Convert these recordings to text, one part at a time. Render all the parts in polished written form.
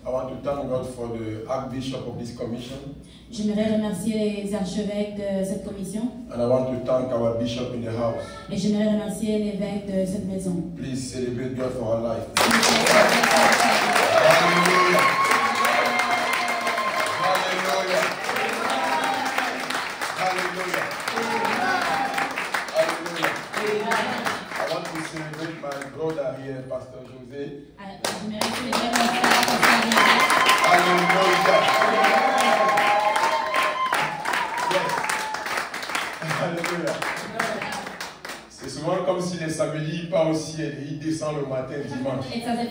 I want to thank God for the Archbishop of this commission. J'aimerais remercier les archevêques de cette commission. And I want to thank our bishop in the house. Et j'aimerais remercier l'évêque de cette maison. Please celebrate God for our life. Hallelujah. Hallelujah. Hallelujah. Hallelujah. I want to celebrate my brother here, Pastor Jose. Hallelujah. Alléluia. C'est souvent comme si les samedis il part au ciel et il descend le matin dimanche. It's as if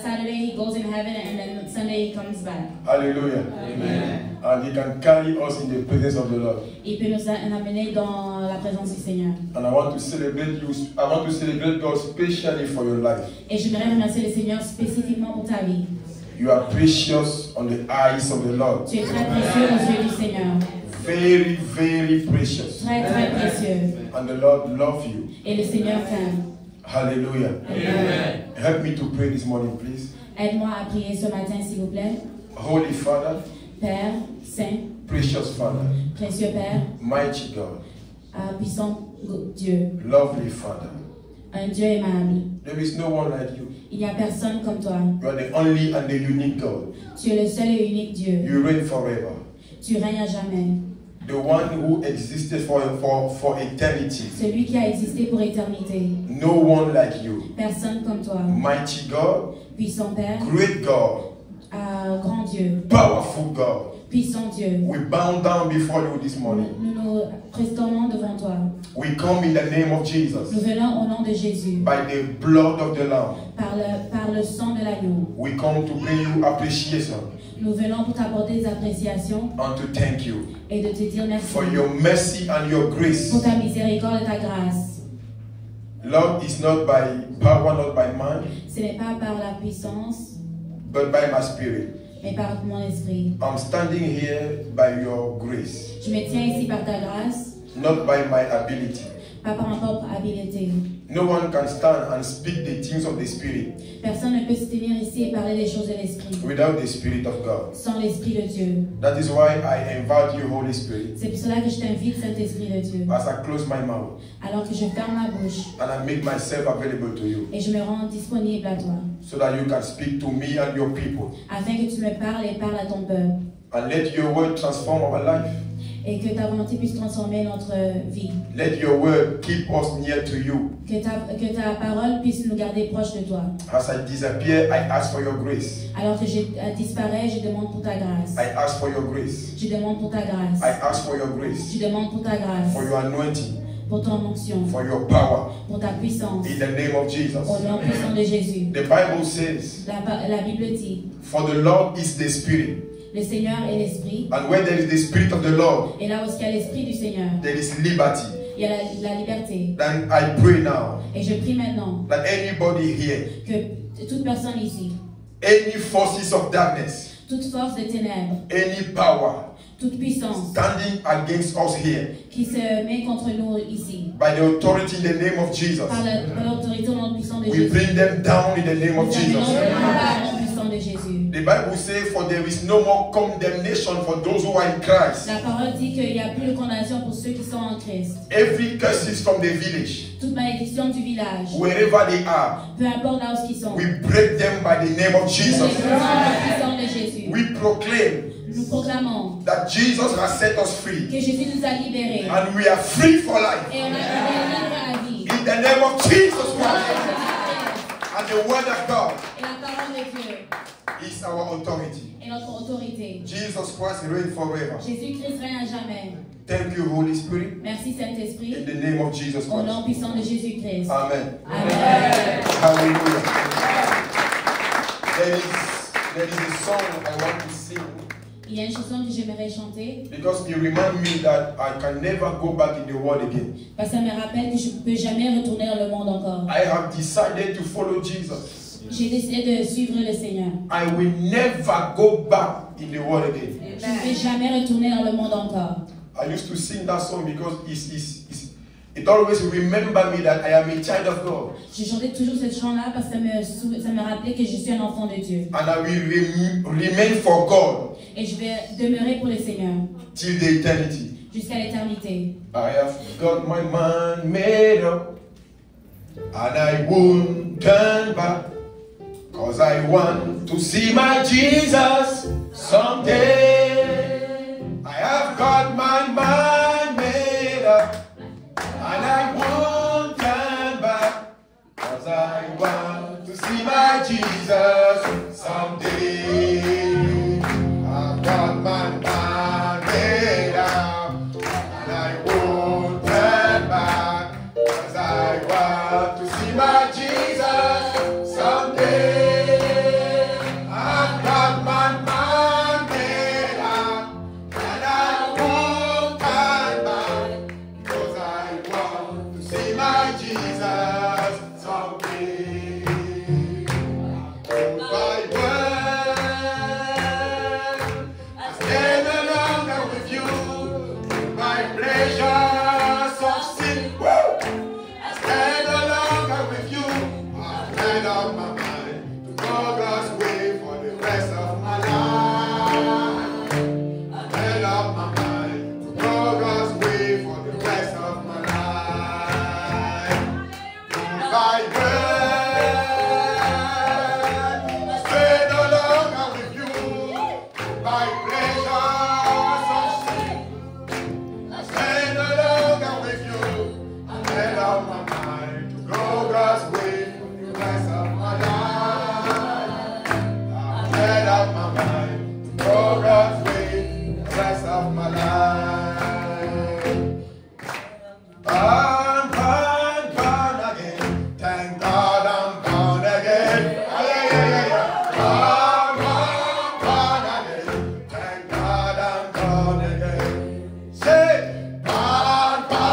Saturday he goes in heaven and then Sunday he comes back. Hallelujah. Amen. And he can carry us in the presence of the Lord. Il peut nous amener dans la présence du Seigneur. And I want to celebrate you. I want to celebrate God specially for your life. Et j'aimerais remercier le Seigneur spécifiquement pour ta vie. You are precious on the eyes of the Lord. Tu es très précieux aux yeux du Seigneur. Very, very precious. Très, très précieux. And the Lord loves you. Et le Seigneur t'aime. Hallelujah. Amen. Help me to pray this morning, please. Aide-moi à prier ce matin, s'il vous plaît. Holy Father, Père, Saint, precious Father, précieux Père, mighty God, puissant Dieu, lovely Father. un Dieu aimable. There is no one like you. Il n'y a personne comme toi. You are the only and the unique God. Tu es le seul et unique Dieu. You reign forever. Tu règnes à jamais. The one who existed for eternity. Celui qui a existé pour éternité. No one like you. Personne comme toi. Mighty God, Puissant Père, great God, grand Dieu, powerful God. puissant Dieu. We bow down before you this morning. Nous nous prestons devant toi. We come in the name of Jesus. Nous venons au nom de Jésus. By the blood of the Lamb. Par le sang de l'agneau. We come to bring you appreciation. Nous venons pour t'apporter des appréciations. And to thank you. Et de te dire merci. For your mercy and your grace. Pour ta miséricorde et ta grâce. Lord, it's not by power, not by mind. Ce n'est pas par la puissance. But by my spirit. Mais par mon esprit. I'm standing here by your grace. Je me tiens ici par ta grâce. Not by my ability. Pas par ma propre habileté. No one can stand and speak the things of the Spirit. Personne ne peut se tenir ici et parler des choses de l'esprit. Without the Spirit of God. Sans l'esprit de Dieu. That is why I invite you, Holy Spirit. C'est pour cela que je t'invite, Saint-Esprit de Dieu. As I close my mouth. Alors que je ferme ma bouche. And I make myself available to you. Et je me rends disponible à toi. So that you can speak to me and your people. Afin que tu me parles et parles à ton peuple. And let your word transform our life. Et que ta volonté puisse transformer notre vie. Let your word keep us near to you. Que ta parole puisse nous garder proches de toi. As I disappear, I ask for your grace. Alors que je disparais, je demande pour ta grâce. I ask for your grace. Je demande pour ta grâce. I ask for your grace. Je demande pour ta grâce. For your anointing. Pour ton onction. For your power. Pour ta puissance. In the name of Jesus. Au nom puissant de Jésus. The Bible says. La Bible dit. For the Lord is the Spirit. Le Seigneur est l'Esprit. And where there is the Spirit of the Lord, et là où il y a l'Esprit du Seigneur, there is liberty. Il y a la liberté. Then I pray now. Et je prie maintenant. That anybody here, que toute personne ici, any forces of darkness, toute force de ténèbres, any power, toute puissance, standing against us here, qui se met contre nous ici, by the authority in the name of Jesus, par l'autorité au nom puissant de we Jésus, bring them down in the name of Jesus. Au nom puissant de Jésus. The Bible says, for there is no more condemnation for those who are in Christ. La parole dit qu'il n'y a plus de condamnation pour ceux qui sont en Christ. Every curse is from the village. Toute malédiction du village. Wherever they are. Peu importe là où ils sont. We break them by the name of Jesus. Au nom puissant de Jésus. We proclaim. Nous proclamons. That Jesus has set us free. Que Jésus nous a libérés. And we are free for life. Et on a libérés à vie. In the name of Jesus Christ. And the word of God. Et la parole de Dieu. Is our authority. Et notre autorité. Jesus Christ reigns forever. Jésus-Christ règne à jamais. Thank you, Holy Spirit. Merci, Saint-Esprit. In the name of Jesus Christ. Au nom puissant de Jésus-Christ. Amen. Amen. Hallelujah. There is a song I want to sing. Il y a une chanson que j'aimerais chanter. Because it reminds me that I can never go back in the world again. Parce que ça me rappelle que je ne peux jamais retourner dans le monde encore. I have decided to follow Jesus. J'ai décidé de suivre le Seigneur. I will never go back in the world again. Je ne vais jamais retourner dans le monde encore. I used to sing that song because It always remember me that I am a child of God. Je chantais toujours ce chant-là parce que ça me rappelait que je suis un enfant de Dieu. And I will remain for God. Et je vais demeurer pour le Seigneur. Till the eternity. Jusqu'à l'éternité. I have got my mind made up. And I won't turn back. Cause I want to see my Jesus someday. I have got my mind made up. And I won't turn back. Cause I want to see my Jesus someday. I've got my mind made up. And I won't turn back. Cause I want to see my Jesus someday. I've got my mind made up. And I won't turn back. Cause I want to see my Jesus someday. My word, I stay no longer with you. My pleasures of sin, I stay no longer with you. I've made up my mind to go God's way for the rest of my life. I've made up my mind to go God's way for the rest of my life. My word, I stay no longer with you. My pleasures of sin, I stay no longer with you. I made up my mind to go God's way for the rest of my life. I made up my mind to go God's way for the rest of my life. I'm born again. Thank God I'm born again. I'm born again. Thank God I'm born again. Say, born again.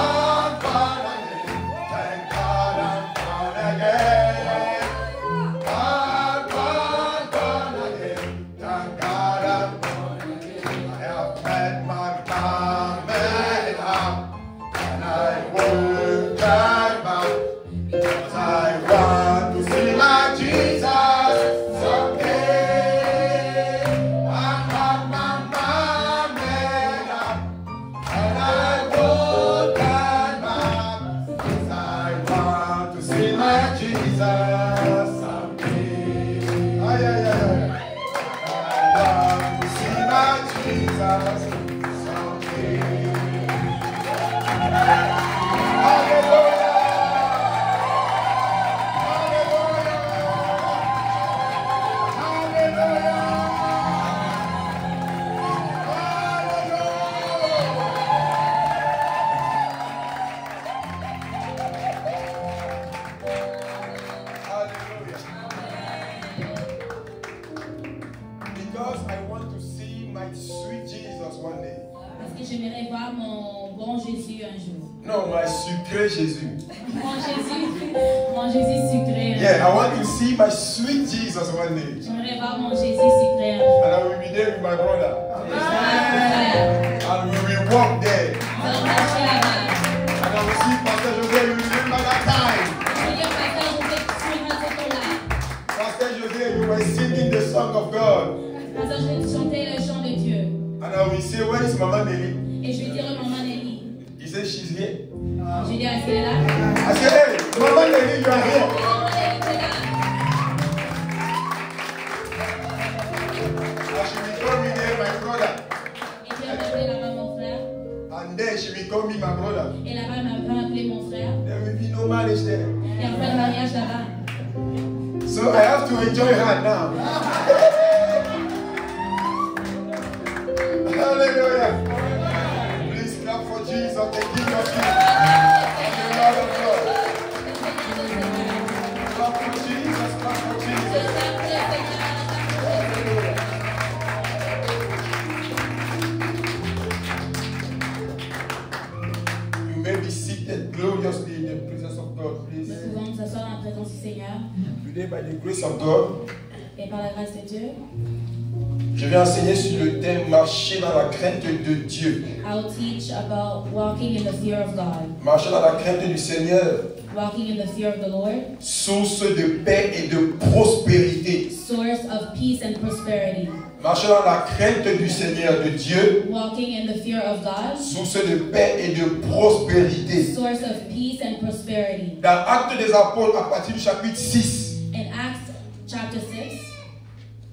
Thank God I'm born again. I'm born again. Thank God I'm born again. I have met my mind made up. And I won't turn back. Because I want to see my Jesus someday. I got my mind made up. And I won't turn back. Because I want to see my Jesus someday. Ay, ay, ay. I want to see my Jesus someday. Hallelujah! Because I want to see my sweet Jesus one day. Parce que j'aimerais voir mon bon Jésus un jour. No, my sucré Jésus. Mon Jésus sucré. Yeah, I want to see my sweet Jesus one day. J'aimerais voir mon Jésus sucré un jour. And I will be there with my brother. And we will walk there. Nous allons marcher là-bas. And I will see Pastor José, you remember that time. Je veux dire, pasteur, vous êtes sur ce temps-là. Pastor José, you were singing the song of God. Pasteur, je vais chanter le chant de Dieu. And I will say, where is Mama Nelly? Et je vais dire à Maman Nelly. He said, she's here. Je vais dire, est-ce qu'elle est là? I said, hey, Mama Nelly, you are here. Maman Nelly, tu es là. And she will call me there, my brother. Et puis elle va appeler là-bas mon frère. And then she will call me my brother. Et là-bas, elle va appeler mon frère. There will be no marriage there. Il y a pas de mariage là-bas. So I have to enjoy her now. Hallelujah. Please clap for Jesus, the King of Kings, and the Lord of Lords. Clap for Jesus, clap for Jesus. You may be seated gloriously in the presence of God, please. Nous pouvons nous asseoir dans la présence du Seigneur. Today, by the grace of God, Et par la grâce de Dieu, Je vais enseigner sur le thème marcher dans la crainte de Dieu. I'll teach about walking in the fear of God. Marcher dans la crainte du Seigneur. Walking in the fear of the Lord. Source de paix et de prospérité. Source of peace and prosperity. Marcher dans la crainte du Seigneur de Dieu. Walking in the fear of God. Source de paix et de prospérité. Source of peace and prosperity. Dans Actes des Apôtres, à partir du chapitre 6. In Acts chapter 6.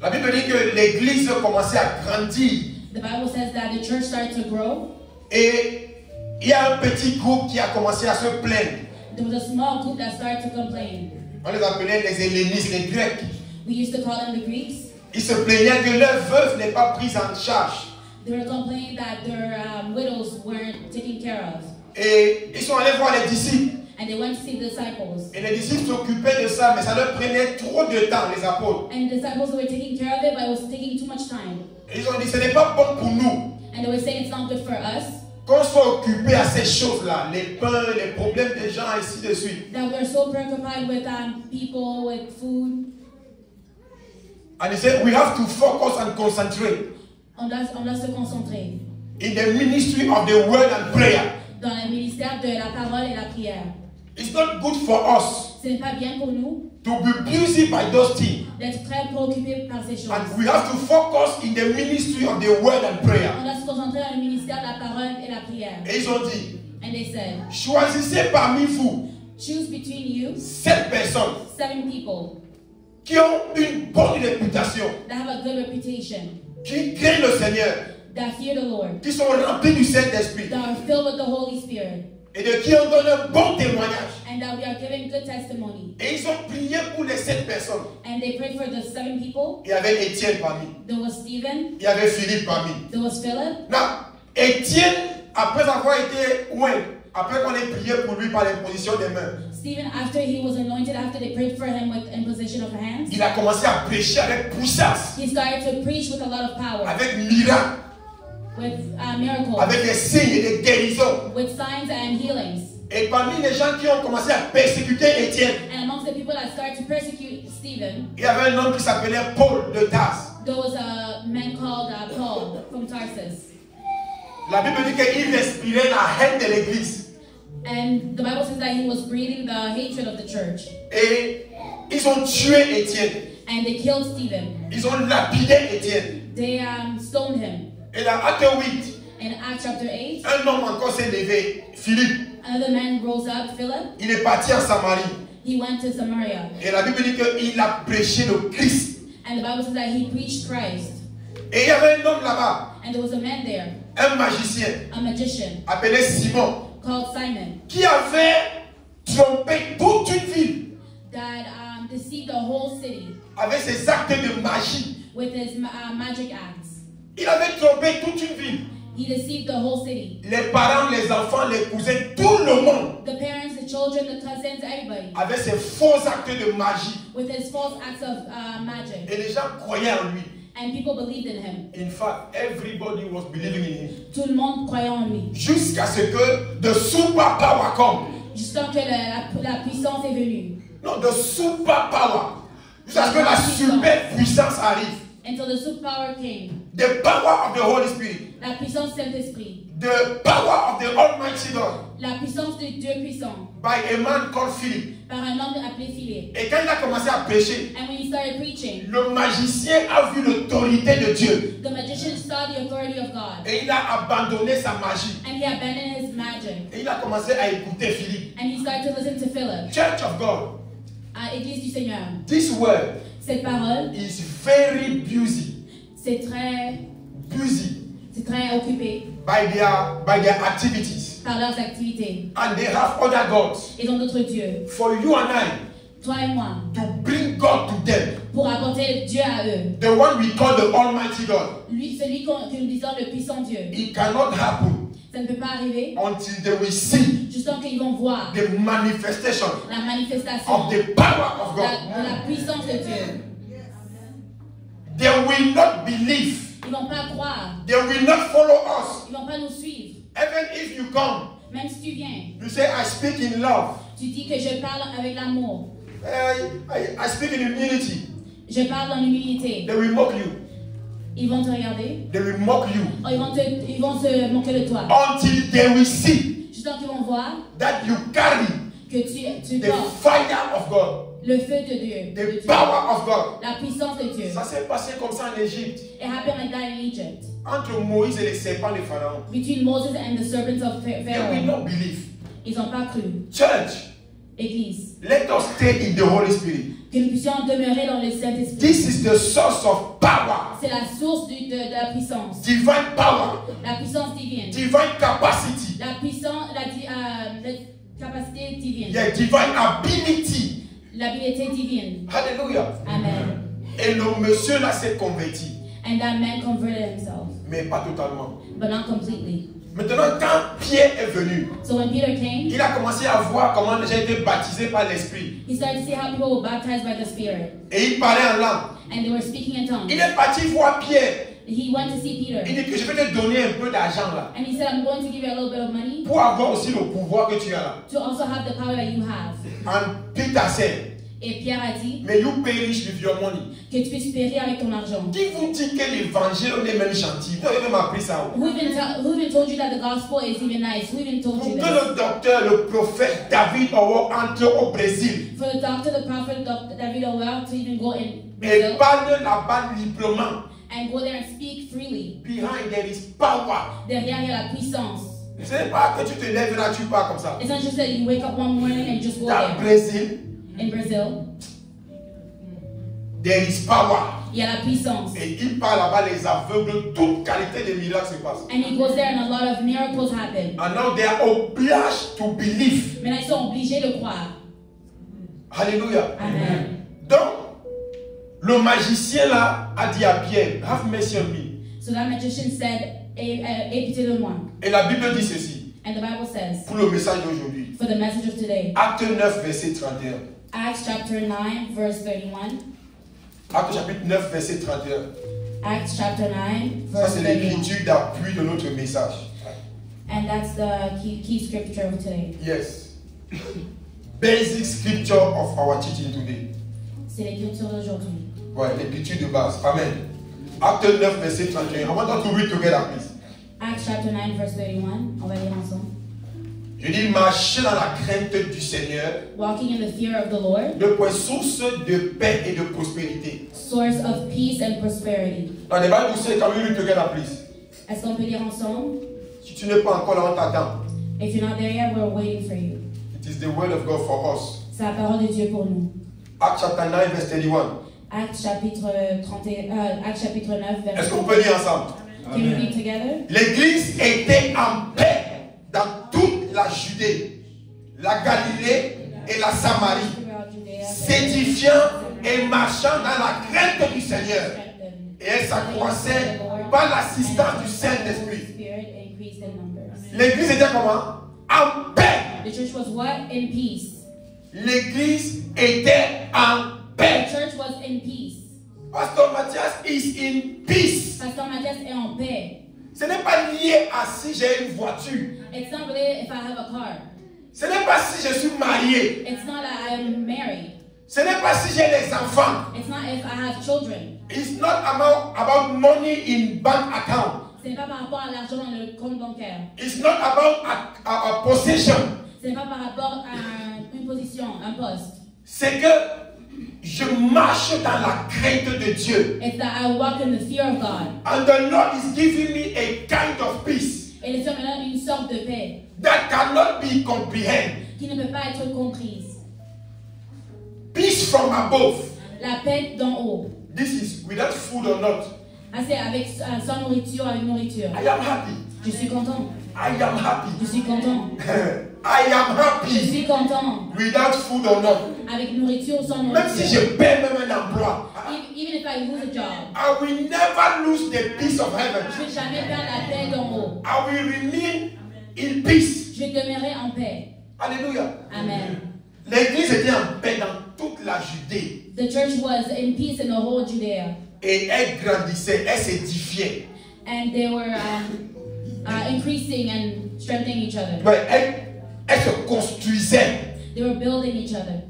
La Bible dit que l'église commençait à grandir. The Bible says that the church started to grow. Et il y a un petit groupe qui a commencé à se plaindre. There was a small group that started to complain. On les appelait les hellénistes, les Grecs. We used to call them the Greeks. Ils se plaignaient que leur veuve n'est pas prise en charge. They were complaining that their widows weren't taken care of. Et ils sont allés voir les disciples. And they went to see the disciples. Et les disciples s'occupaient de ça, mais ça leur prenait trop de temps, les apôtres. And the disciples were taking care of it, but it was taking too much time. Et ils ont dit, ce n'est pas bon pour nous And they were saying it's not good for us. qu'on soit occupé à ces choses-là, les pains, les problèmes des gens, ainsi de suite. That we're so preoccupied with people, with food. And they said, we have to focus and concentrate On doit se concentrer in the ministry of the word and prayer. dans le ministère de la parole et la prière. It's not good for us Ce n'est pas bien pour nous to be busy by those things. d'être très préoccupés par ces choses. And we have to focus in the ministry of the word and prayer. On doit se concentrer dans le ministère de la parole et la prière. Et ils ont dit, And they said, choisissez parmi vous choose between you 7 personnes 7 people qui ont une bonne réputation, that have a good reputation, qui craignent le Seigneur, that fear the Lord, qui sont remplis du Saint-Esprit that are filled with the Holy Spirit, et de qui ont donné un bon témoignage. and that we are giving good testimony. Et ils ont prié pour les 7 personnes. And they prayed for the 7 people. Il y avait Étienne parmi, There was Stephen, il y avait Philippe parmi. there was Philip. Now, Étienne, après avoir été après qu'on ait prié pour lui par l'imposition des mains, Stephen, after he was anointed, after they prayed for him with imposition of hands, il a commencé à prêcher avec puissance, he started to preach with a lot of power, avec miracle, with miracles, avec des signes et des guérisons. with signs and healings. Et parmi les gens qui ont commencé à persécuter Étienne, And amongst the people that started to persecute Stephen, il y avait un homme qui s'appelait Paul de Tarse. there was a man called Paul from Tarsus. La Bible dit qu'il respirait la haine de l'église. And the Bible says that he was breathing the hatred of the church. Et ils ont tué Étienne. And they killed Stephen. Ils ont lapidé Étienne. They stoned him. Et dans Acte 8, In Acts chapter 8, un homme encore s'est levé, Philippe. another man rose up, Philip. Il est parti en Samarie. He went to Samaria. Et la Bible dit qu'il a prêché le Christ. And the Bible says that he preached Christ. Et il y avait un homme là-bas, And there was a man there, un magicien, a magician appelé Simon, called Simon, qui avait trompé toute une ville that deceived the whole city avec ses actes de magie. with his magic acts. Il avait trompé toute une ville. He deceived the whole city. Les parents, les enfants, les cousins, tout le monde, The parents, the children, the cousins, everybody, avec ses faux actes de magie. with his false acts of magic. Et les gens croyaient en lui. And people believed in him. In fact, everybody was believing in him. Tout le monde croyait en lui. Jusqu'à ce que the super power come. Jusqu'à ce que la puissance est venue. Non, the super power. Jusqu'à ce que la super puissance arrive. Until the superpower came. The power of the Holy Spirit. La puissance du Saint-Esprit. The power of the Almighty God. La puissance de Dieu puissant. By a man called Philip. Par un homme appelé Philippe. Et quand il a commencé à prêcher, And when he started preaching, le magicien a vu l'autorité de Dieu. the magician saw the authority of God. Et il a abandonné sa magie. And he abandoned his magic. Et il a commencé à écouter Philippe. And he started to listen to Philip. Church of God. Église du Seigneur. This word Cette parole, is very busy. c'est très occupé By their activities. par leurs activités. And they have other gods. Ils ont d'autres dieux. For you and I Toi et moi. to bring God to them. Pour apporter Dieu à eux. The one we call the Almighty God. Lui, celui que nous disons le puissant Dieu. It cannot happen Ça ne peut pas arriver until they will see jusqu'à qu'ils vont voir the manifestation la manifestation of the power of de God. la puissance de Dieu. They will not believe. Ils ne vont pas croire. They will not follow us. Ils ne vont pas nous suivre. Even if you come, Même si tu viens, you say, I speak in love. tu dis que je parle avec l'amour. I speak in humility. Je parle dans l'humilité. They will mock you. Ils vont te regarder. They will mock you. Oh, ils vont se moquer de toi. Until they will see Jusqu'à qu'ils vont voir that you carry que tu the portes fire of God. le feu de Dieu. The power of God. La puissance de Dieu. Ça s'est passé comme ça en Égypte. It happened like that in Egypt. Entre Moïse et les serpents de Pharaon. Between Moses and the serpents of They will Pharaoh. not believe. Ils n'ont pas cru. Church, Église. let us stay in the Holy Spirit. Que nous puissions demeurer dans le Saint-Esprit. This is the source of power. C'est la source de la puissance. Divine power. La puissance divine. Divine capacity. La puissance, la capacité divine. Yeah, divine ability. L'habilité divine. Hallelujah. Amen. Et le monsieur là s'est converti. And that man converted himself, Mais pas totalement. but not completely. Maintenant, quand Pierre est venu, So when Peter came, il a commencé à voir comment les gens étaient baptisés par l'Esprit. he started to see how people were baptized by the Spirit. Et il parlait en langue. And they were speaking in tongues. Il est parti voir Pierre. He went to see Il Peter. dit que je vais te donner un peu d'argent là. And he said, I'm going to give you a little bit of money Pour avoir aussi le pouvoir que tu as là. to also have the power that you have. And Peter said, Et Pierre a dit may you perish with your money. que tu puisses périr avec ton argent. Qui vous dit que l'évangile est même gentil? Vous avez même appris ça. Who even told you that the gospel is even nice? Who even told Pour you que this? le docteur, le prophète David Owo entre au Brésil For the doctor, the prophet, Dr. David Ower to even go in et Brazil parle là-bas librement. and go there and speak freely. Behind there is power. Derrière, il y a la puissance. Ce n'est pas que tu te lèves là, tu pars comme ça. It's not just that you wake up one morning and just go Dans le there. Brésil, In Brazil, there is power. il y a la puissance. Et il parle là-bas, les aveugles, toute qualité de miracles se passe. And he goes there and a lot of miracles happen. And now they are obliged to believe. Maintenant, ils sont obligés de croire. Hallelujah. Amen. Donc, le magicien là a dit à Pierre, have mercy on me. So that magician said, aie pitié de moi. Et la Bible dit ceci, And the Bible says, pour le message d'aujourd'hui. for the message of today, Acte 9, verset 31. Acts chapter 9, verse 31. Acte chapitre 9, verset 31. Acts chapter 9, Ça, verse c'est 31. l'écriture d'appui de notre message. And that's the key scripture of today. Yes. Basic scripture of our teaching today. C'est l'écriture d'aujourd'hui. Ouais, l'écriture de base. Amen. Acte 9, verset 31. I want us to read together, please. Acts chapter 9, verse 31. On va lire ensemble. Je dis, marchez dans la crainte du Seigneur, Walking in the fear of the Lord, le point source de paix et de prospérité. source of peace and prosperity. Dans les Bible, say, can we read together, please? Est-ce qu'on peut lire ensemble? Si tu n'es pas encore là, on t'attend. If you're not there yet, we're waiting for you. It is the word of God for us. C'est la parole de Dieu pour nous. Acts chapter 9, verse 31. Acts chapitre 9, verset Est-ce qu'on peut lire ensemble? Can we read together? L'église était en paix dans toute la Judée, la Galilée et la Samarie, Throughout Judea, s'édifiant et marchant dans la crainte du Seigneur. Et elle s'accroissait par l'assistance du Saint-Esprit. Spirit increased in numbers. L'église était comment? En paix. The church was what? In peace. L'église était en The paix. church was in peace. Pasteur Mathias is in peace. Pasteur Mathias est en paix. Ce n'est pas lié à si j'ai une voiture. It's not related if I have a car. Ce n'est pas si je suis marié. It's not that I am married. Ce n'est pas si j'ai des enfants. It's not if I have children. It's not about money in bank account. Ce n'est pas par rapport à l'argent dans le compte bancaire. It's not about a possession. Ce n'est pas par rapport à une position, un poste. C'est que je marche dans la crainte de Dieu. It's that I walk in the fear of God. And the Lord is giving me a kind of peace Et le Seigneur me donne une sorte de paix that cannot be comprehended. qui ne peut pas être comprise. Peace from above. La paix d'en haut. This is without food or not. Ah, c'est avec sans nourriture, avec nourriture. I am happy. Je suis content. I am happy. Je suis content. I am Je happy suis content. without food or not. Avec nourriture ou sans Même si nourriture. je perds même un emploi, Even if I lose a job, I will never lose the peace of heaven. je ne vais jamais perdre la paix d'en haut. I will remain in peace. Je demeurerai en paix. Alléluia. Amen. L'église était en paix dans toute la Judée. The church was in peace in the whole Judea. Et elle grandissait, elle s'édifiait. And they were increasing and strengthening each other. Ouais, elle se construisait They were building each other.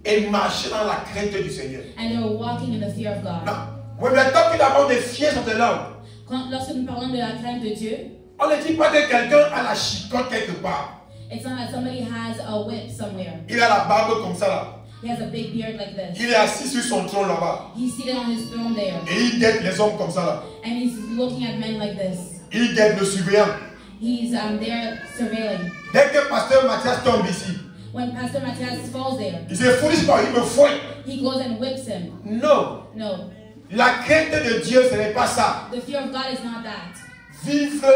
et marchait dans la crainte du Seigneur. And they were walking in the fear of God. Now, When we are talking about the fears of the Lord, Lorsque nous parlons de la crainte de Dieu, on ne dit pas que quelqu'un a la chicotte quelque part. it's not that somebody has a whip somewhere. Il a la barbe comme ça là. He has a big beard like this. Il est assis sur son trône là-bas. He's seated on his throne there. Et il guette les hommes comme ça là. And he's looking at men like this. Il guette le surveillant. He's there surveilling. Dès que Pasteur Mathias tombe ici, When Pastor Matthias falls there, il se fout pas, il me fouette. he goes and whips him. Non. No. La crainte de Dieu, ce n'est pas ça. The fear of God is not that. Vivre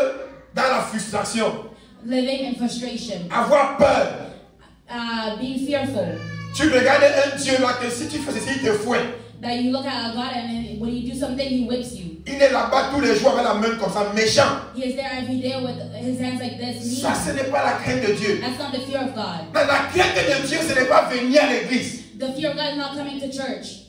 dans la frustration. Living in frustration. Avoir peur. Being fearful. Tu regardes un Dieu là que si tu fais ceci, il te fouette. That you look at a God and when you do something, he whips you. Il est là-bas tous les jours avec la main comme ça, méchant. He is there every day with his hands like this. Mean. Ça, ce n'est pas la crainte de Dieu. That's not the fear of God. Mais la crainte de Dieu, ce n'est pas venir à l'église. The fear of God is not coming to church.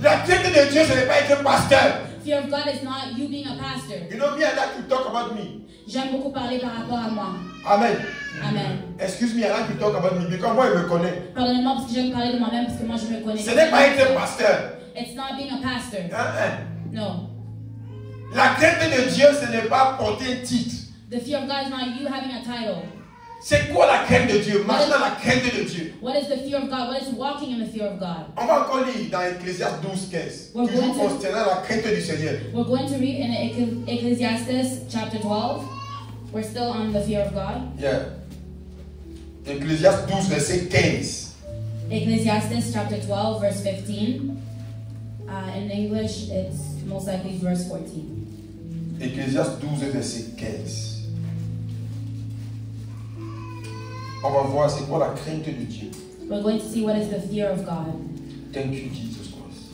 La crainte de Dieu, ce n'est pas être pasteur. Fear of God is not you being a pastor. You know me, I like to talk about me. J'aime beaucoup parler par rapport à moi. Amen. Amen. Excuse me, I like to talk about me because moi, il me connaît. Pardonnez-moi parce que j'aime parler de moi-même parce que moi je me connais. Ce n'est pas être pasteur. It's not being a pastor. No. La crainte de Dieu, ce n'est pas porter un titre. The fear of God is not you having a title. C'est quoi la crainte de Dieu? Maintenant, la crainte de Dieu. What is the fear of God? What is walking in the fear of God? On va encore lire dans Ecclésiaste 12:15. We're Toujours going to- concernant la crainte du Seigneur. We're going to read in Ecclesiastes chapter 12. We're still on the fear of God. Yeah. Ecclésiaste 12, verset 15. Ecclesiastes chapter 12, verse 15. In English, it's most likely verse 14. Ecclésiaste 12, verset 15. On va voir c'est quoi la crainte de Dieu. We're going to see what is the fear of God. Thank you, Jesus Christ.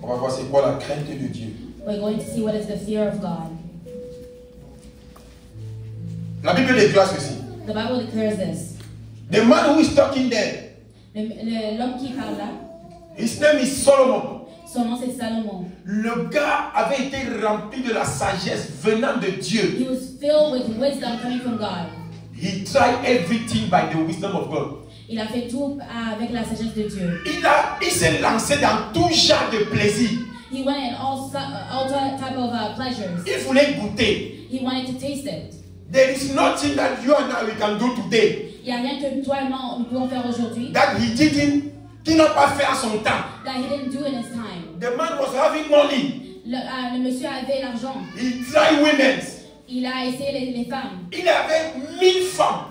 On va voir c'est quoi la crainte de Dieu. We're going to see what is the fear of God. La Bible déclare ceci. The Bible declares this. The man who is talking there, L'homme qui parle là, his name is Solomon. son nom c'est Salomon. Le gars avait été rempli de la sagesse venant de Dieu. He was filled with wisdom coming from God. He tried everything by the wisdom of God. Il a fait tout avec la sagesse de Dieu. Il s'est lancé dans tout genre de plaisir. He went in all type of pleasures. Il voulait goûter. He wanted to taste it. There is nothing that you and I we can do today Il n'y a rien que toi et moi nous pouvons faire aujourd'hui that he didn't, qu'il n'a pas fait à son temps. that he didn't do in his time. The man was having money. Le monsieur avait l'argent. He tried women. Il a essayé les femmes. Il avait 1000 femmes,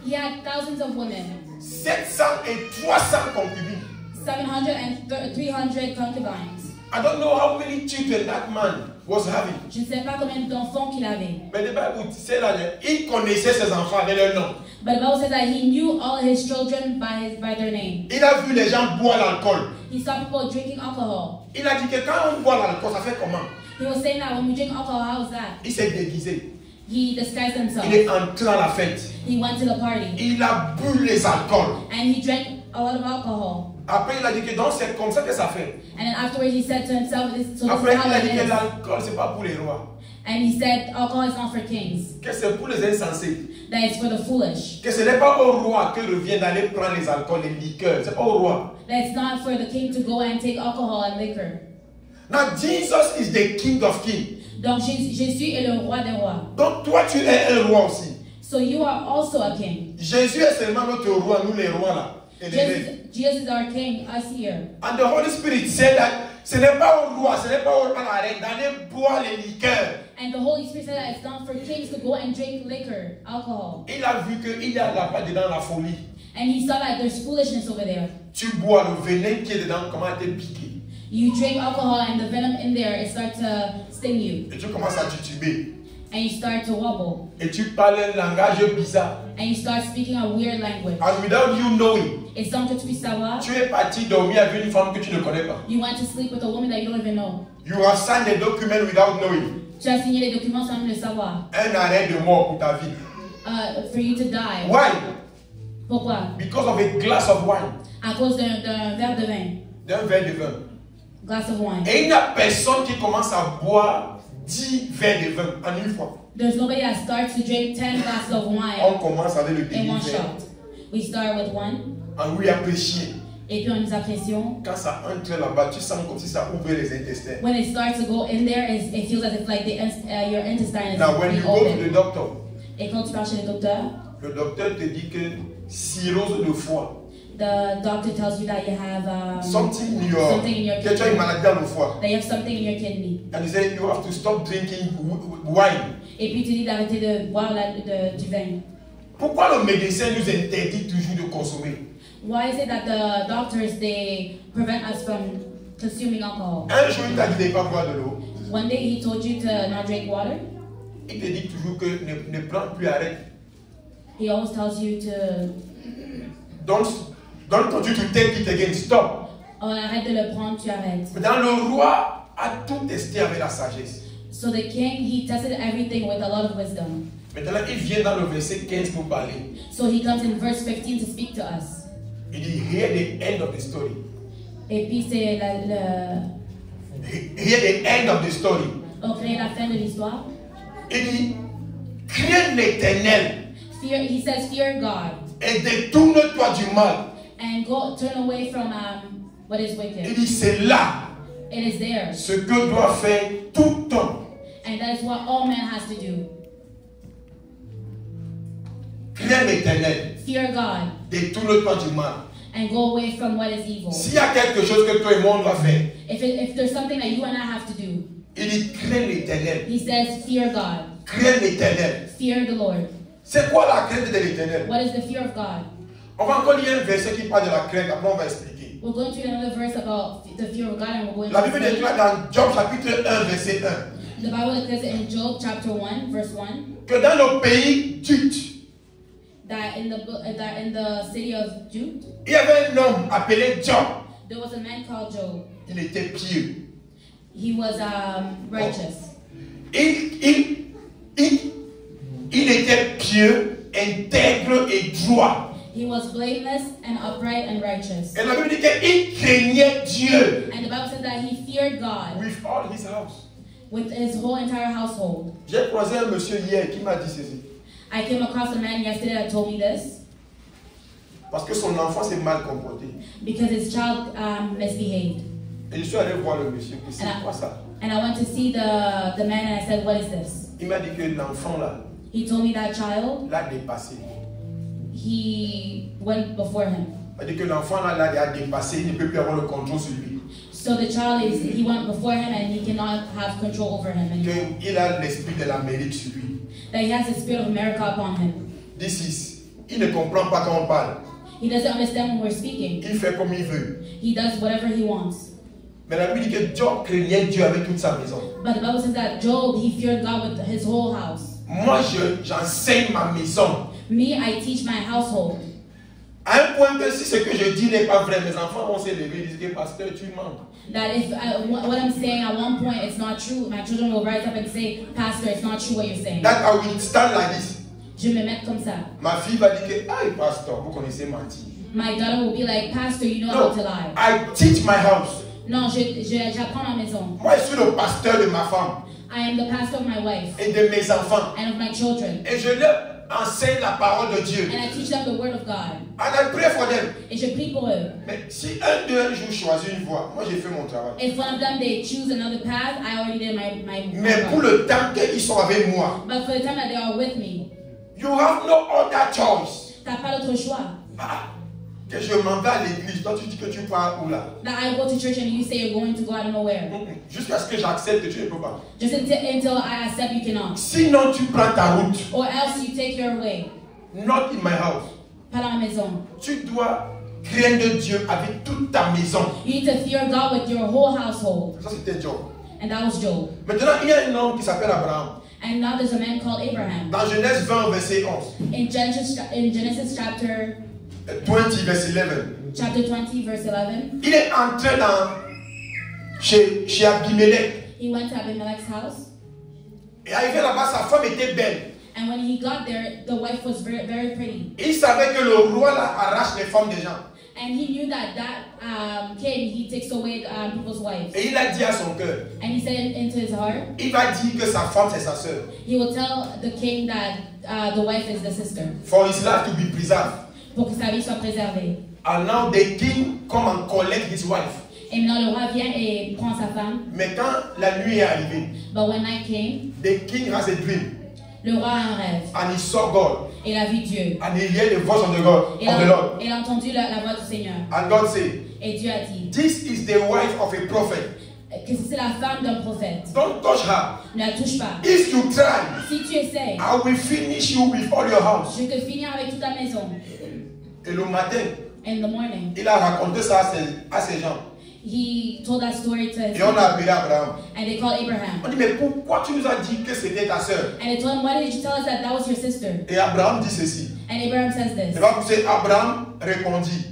He had thousands of women. 700 et 300 concubines. 700 and 300 concubines. I don't know how many children that man was having. Je ne sais pas combien d'enfants qu'il avait. Mais le Bible c'est là, il connaissait ses enfants avec leur nom. But the Bible says that he knew all his children by their name. Il a vu les gens boire l'alcool. He saw people drinking alcohol. Il a dit que quand on boit l'alcool, ça fait comment? He was saying that when we drink alcohol, how is that? Il s'est déguisé. He disguised himself. Il est entré à la fête. He went to the party. Il a bu les alcools. And he drank a lot of alcohol. Après, il a dit que donc c'est comme ça que ça fait. And then afterwards he said to himself, so Après, this is il how a dit it que is. l'alcool, c'est pas pour les rois. And he said alcohol is not for kings. Que c'est pour les insensés. That it's for the foolish. Que ce n'est pas au roi que revient d'aller prendre les alcools, les liqueurs. C'est pas au roi. That it's not for the king to go and take alcohol and liquor. Now, Jesus is the King of Kings. Donc Jésus est le roi des rois. Donc, toi, tu es un roi aussi. So you are also a king. Jésus est seulement notre roi, nous les rois là. Jesus is our king, us here. And the Holy Spirit said that ce n'est pas au roi, ce n'est pas à la reine d'aller boire les liqueurs. And the Holy Spirit said that it's not for kings to go and drink liquor, alcohol. Il a vu qu'il y a là-bas dedans la folie. And he saw that there's foolishness over there. Tu bois le venin qui est dedans, comment te piquer. You drink alcohol and the venom in there, it starts to sting you. Et tu commences à tituber. And you start to wobble. Et tu parles un langage bizarre. And you start speaking a weird language. And without you knowing, Et sans que tu puisses savoir, tu es parti dormir avec une femme que tu ne connais pas. you went to sleep with a woman that you don't even know. You have signed a document without knowing. Tu as signé les documents sans même le savoir. Un arrêt de mort pour ta vie. For you to die. Why? Pourquoi? Because of a glass of wine. À cause d'un verre de vin. D'un verre de vin. Glass of wine. Et il n'y a personne qui commence à boire 10 verres de vin en une fois. There's nobody that starts to drink 10 glasses of wine On commence avec le in one demi-verre. shot. We start with one. And we appreciate. Et puis on nous a pression. Quand ça entre là-bas, tu sens comme si ça ouvre les intestins. When it starts to go in there, it feels as if like your intestine is Now, when you being go to open. the doctor Et quand tu vas chez le docteur, te dit que cirrhose de foie, the doctor tells you that you have something in something in your que tu as une maladie dans le foie. that you have something in your kidney. And he said you have to stop drinking wine. Et puis tu dis d'arrêter de boire du vin. Pourquoi le médecin nous interdit toujours de consommer? Why is it that the doctors they prevent us from consuming alcohol? Un jour, il t'a dit de ne pas boire de l'eau. One day he told you to not drink water. Il te dit toujours que ne prends plus, arrête. He always tells you to Don't continue to take it again, stop. oh, arrête de le prendre, tu arrêtes. Maintenant, le roi a tout testé avec la sagesse. So the king, he tested everything with a lot of wisdom. Maintenant, il vient dans le verset 15 pour parler. So he comes in verse 15 to speak to us. Il dit, hear the end of the story. Et puis c'est Hear the end of the story. on crée la fin de l'histoire. Il dit, crains l'Éternel He says, fear God et détourne-toi du mal. and turn away from what is Il wicked. dit, c'est là It is there, ce que doit faire tout homme. and that is what all man has to do. Crains l'Éternel, Fear God détourne-toi du mal. and go away from what is evil. S'il y a quelque chose que toi et moi on doit faire, If there's something that you and I have to do, il dit, crains l'Éternel. he says, fear God, Crains l'Éternel. fear the Lord. C'est quoi la crainte de l'Éternel? What is the fear of God? On va encore lire un verset qui parle de la crainte, après on va expliquer. We're going to read another verse about the fear of God, and we're going La to Bible see déclare dans Job chapitre 1, verset 1, the Bible declares in Job chapter 1, verse 1, que dans le pays d'Ut, that in the city of Jude, il y avait un homme appelé Job. there was a man called Job. Il était pieux. He was righteous. Il était pieux, intègre et droit. He was blameless and upright and righteous. Et la Bible dit qu'il craignait Dieu And the Bible says that he feared God with all his house. with his whole entire household. J'ai croisé un monsieur hier qui m'a dit ceci. I came across a man yesterday that told me this Parce que son enfant s'est mal comporté. because his child misbehaved. Et je suis allé voir le monsieur. C'est quoi ça? And I went to see the man and I said, what is this? Il m'a dit que l'enfant là, He told me that child, l'a dépassé. he went before him. Il m'a dit que l'enfant là l'a dépassé, il ne peut plus avoir le contrôle sur lui. So the child he went before him and he cannot have control over him anymore. Qu'il a l'esprit de l'Amérique sur lui. That he has the spirit of America upon him. Il ne comprend pas quand on parle. He doesn't understand when we're speaking. Il fait comme il veut. He does whatever he wants. Mais la Bible dit que Job craignait Dieu avec toute sa maison. But the Bible says that Job, he feared God with his whole house. Moi, j'enseigne ma maison. Me, I teach my household. À un point que si ce que je dis n'est pas vrai, mes enfants vont se lever et dire que pasteur, tu mens. That if what I'm saying at one point it's not true, my children will rise up and say, Pastor, it's not true what you're saying. That I will stand like this. Je me mets comme ça. Ma fille va dire que, ah, pasteur, vous connaissez mentir. My daughter will be like, Pastor, you know how to lie. I teach my house. Non, j'apprends ma maison. Moi, je suis le pasteur de ma femme I am the pastor of my wife et de mes enfants. and of my children. Et je leur enseigne la parole de Dieu. And I teach them the word of God. And I pray for them. Et je prie pour eux. Mais si un jour choisit une voie, moi j'ai fait mon travail. If one of them they choose another path, I already did my Mais pour part. le temps qu'ils sont avec moi, But for the time that they are with me, you have no other choice. t'as pas d'autre choix. Ah, que je m'en vais à l'église, toi tu dis que tu pars où là? That I go to church and you say you're going to go, I don't know where. Jusqu'à ce que j'accepte que tu ne peux pas. Just until I accept you cannot. Sinon tu prends ta route. Or else you take your way. Not in my house. Pas dans ma maison. Tu dois craindre Dieu avec toute ta maison. You need to fear God with your whole household. Ça c'était Job. And that was Job. Maintenant il y a un homme qui s'appelle Abraham. And now there's a man called Abraham. Dans Genèse 20 verset 11. In Genesis chapter 20 verset 11. 20 verse 11, Il est entré chez Abimelech. he went to Abimelech's house. Et arrivé là-bas, sa femme était belle. And when he got there, the wife was very, very pretty. Et il savait que le roi là arrache les femmes des gens. And he knew that king, he takes away people's wives. Et il a dit à son cœur, And he said into his heart, il va dire que sa femme c'est sa sœur. he will tell the king that the wife is the sister. For his life to be preserved. Pour que sa vie soit préservée. And now the king come and collect his wife. Et maintenant, le roi vient et prend sa femme. Mais quand la nuit est arrivée, But when night came, the king has a dream. le roi a un rêve. And he saw God. Et il a vu Dieu. And he heard the voice of the God, Et of the Lord. il a entendu la voix du Seigneur. And God said, Et Dieu a dit this is the wife of a prophet. que c'est la femme d'un prophète. Don't touch her. Ne la touche pas. If you try, Si tu essaies, I will finish you with all your house. je te finis avec toute ta maison. Et le matin, In the morning, il a raconté ça à ses gens. he told that story to his Et on a people, appelé Abraham. and they called Abraham. On dit, mais pourquoi tu nous as dit que c'était ta sœur? And they told him, why did you tell us that was your sister? Et Abraham dit ceci. And Abraham says this. Le Bible dit, Abraham répondit,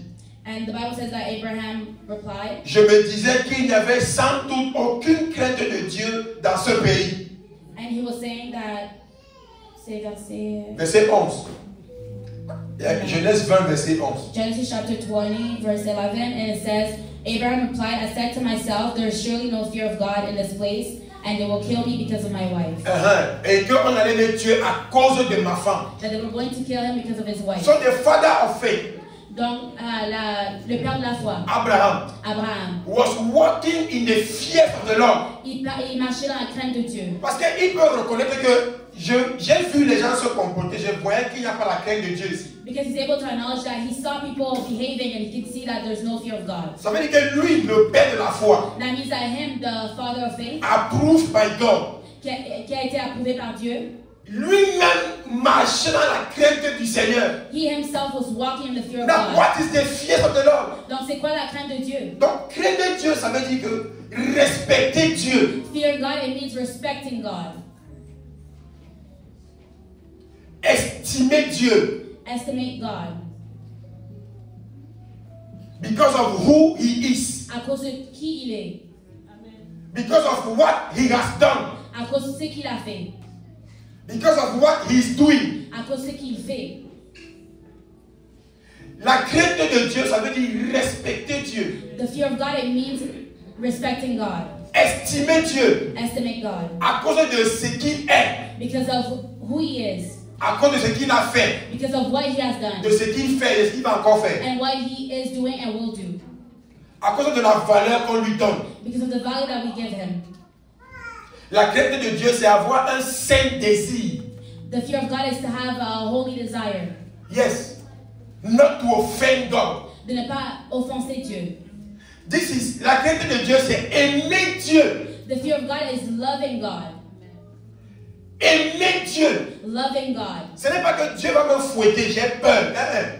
And the Bible says that Abraham replied, je me disais qu'il n'y avait sans doute aucune crainte de Dieu dans ce pays. and he was saying that, Verset 11. Genèse 20, verset 11. Genesis chapter 20, verse 11, and it says, Abraham replied, I said to myself, there is surely no fear of God in this place, and they will kill me because of my wife. Et qu'on allait le tuer à cause de ma femme. That they were going to kill him because of his wife. So the father of faith, Donc, le père de la foi, Abraham, was walking in the fear of the Lord. il marchait dans la crainte de Dieu. Parce qu'il peut reconnaître que j'ai vu les gens se comporter, je voyais qu'il n'y a pas la crainte de Dieu ici. Because he's able to acknowledge that he saw people behaving and he could see that there's no fear of God. Ça veut dire que lui, le père de la foi, That means that him, the father of faith, approved by God, qui a été approuvé par Dieu, lui-même marchait dans la crainte du Seigneur. he himself was walking in the fear of Now, God. what is the fear of the Lord? Donc c'est quoi la crainte de Dieu? Donc, craindre Dieu, ça veut dire que respecter Dieu, Fear God, it means respecting God. estimer Dieu, Estimate God. because of who He is, À cause de qui il est. because of what He has done, À cause de ce qu'il a fait. because of what He's doing. À cause de ce qu'il fait. La crainte de Dieu, ça veut dire respecter Dieu, The fear of God, it means respecting God. estimer Dieu Estimate God. à cause de ce qu'il est, Because of who he is. à cause de ce qu'il a fait, Because of what he has de done. ce qu'il fait et de ce qu'il va encore faire, And what he is doing and will do. à cause de la valeur qu'on lui donne. Because of the value that we give him. La crainte de Dieu, c'est avoir un saint désir. The fear of God is to have a holy desire. Yes. Not to offend God. De ne pas offenser Dieu. This is, la crainte de Dieu, c'est aimer Dieu. The fear of God is loving God. Aimer Dieu. Loving God. Ce n'est pas que Dieu va me fouetter, j'ai peur.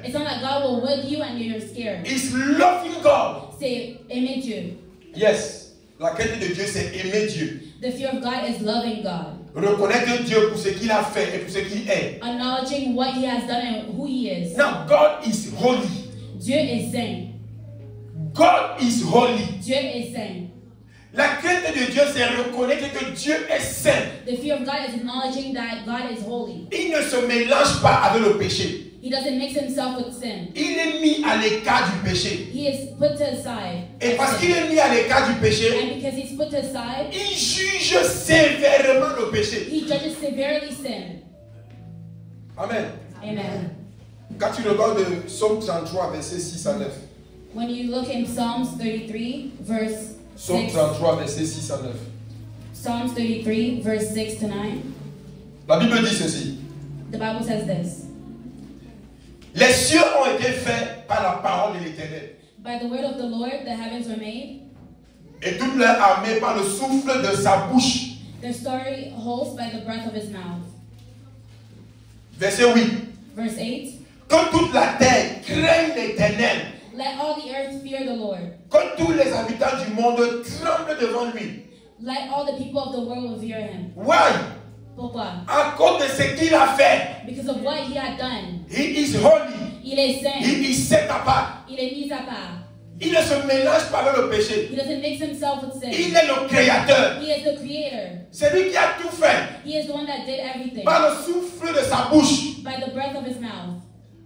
It's not that God will whip you and you're scared. It's loving God. C'est aimer Dieu. Yes. La crainte de Dieu, c'est aimer Dieu. The fear of God is loving God. Reconnaître Dieu pour ce qu'il a fait et pour ce qu'il est. Acknowledging what he has done and who he is. Now, God is holy. Dieu est saint. God is holy. Dieu est saint. La crainte de Dieu, c'est reconnaître que Dieu est saint. The fear of God is acknowledging that God is holy. Il ne se mélange pas avec le péché. He doesn't mix himself with sin. Il est mis à l'écart du péché. He is put to the side. Et parce qu'il est mis à l'écart du péché, And because he's put to the side, il juge sévèrement le péché. he judges severely sin. Amen. Amen. Quand tu regardes Psaume 33, versets 6 à 9. When you look in Psalms 33, verse Psaume 6, 33, versets 6 à 9. Psalms 33, verse 6 to 9, La Bible dit ceci. the Bible says this. Les cieux ont été faits par la parole de l'Éternel. By the word of the Lord, the heavens were made, Et toute leur armée par le souffle de sa bouche. their story holds by the breath of his mouth. Verset 8. Verse 8, Que toute la terre craigne l'Éternel. let all the earth fear the Lord. Que tous les habitants du monde tremblent devant lui. Let all the people of the world revere him. Why? Pourquoi? À cause de ce qu'il a fait. Because of what he had done. He is holy. Il est saint. Il est set apart. Il est mis à part. Il ne se mélange pas avec le péché. He doesn't mix himself with sin. Il est le créateur. He is the creator. C'est lui qui a tout fait He is the one that did everything. par le souffle de sa bouche. By the breath of his mouth.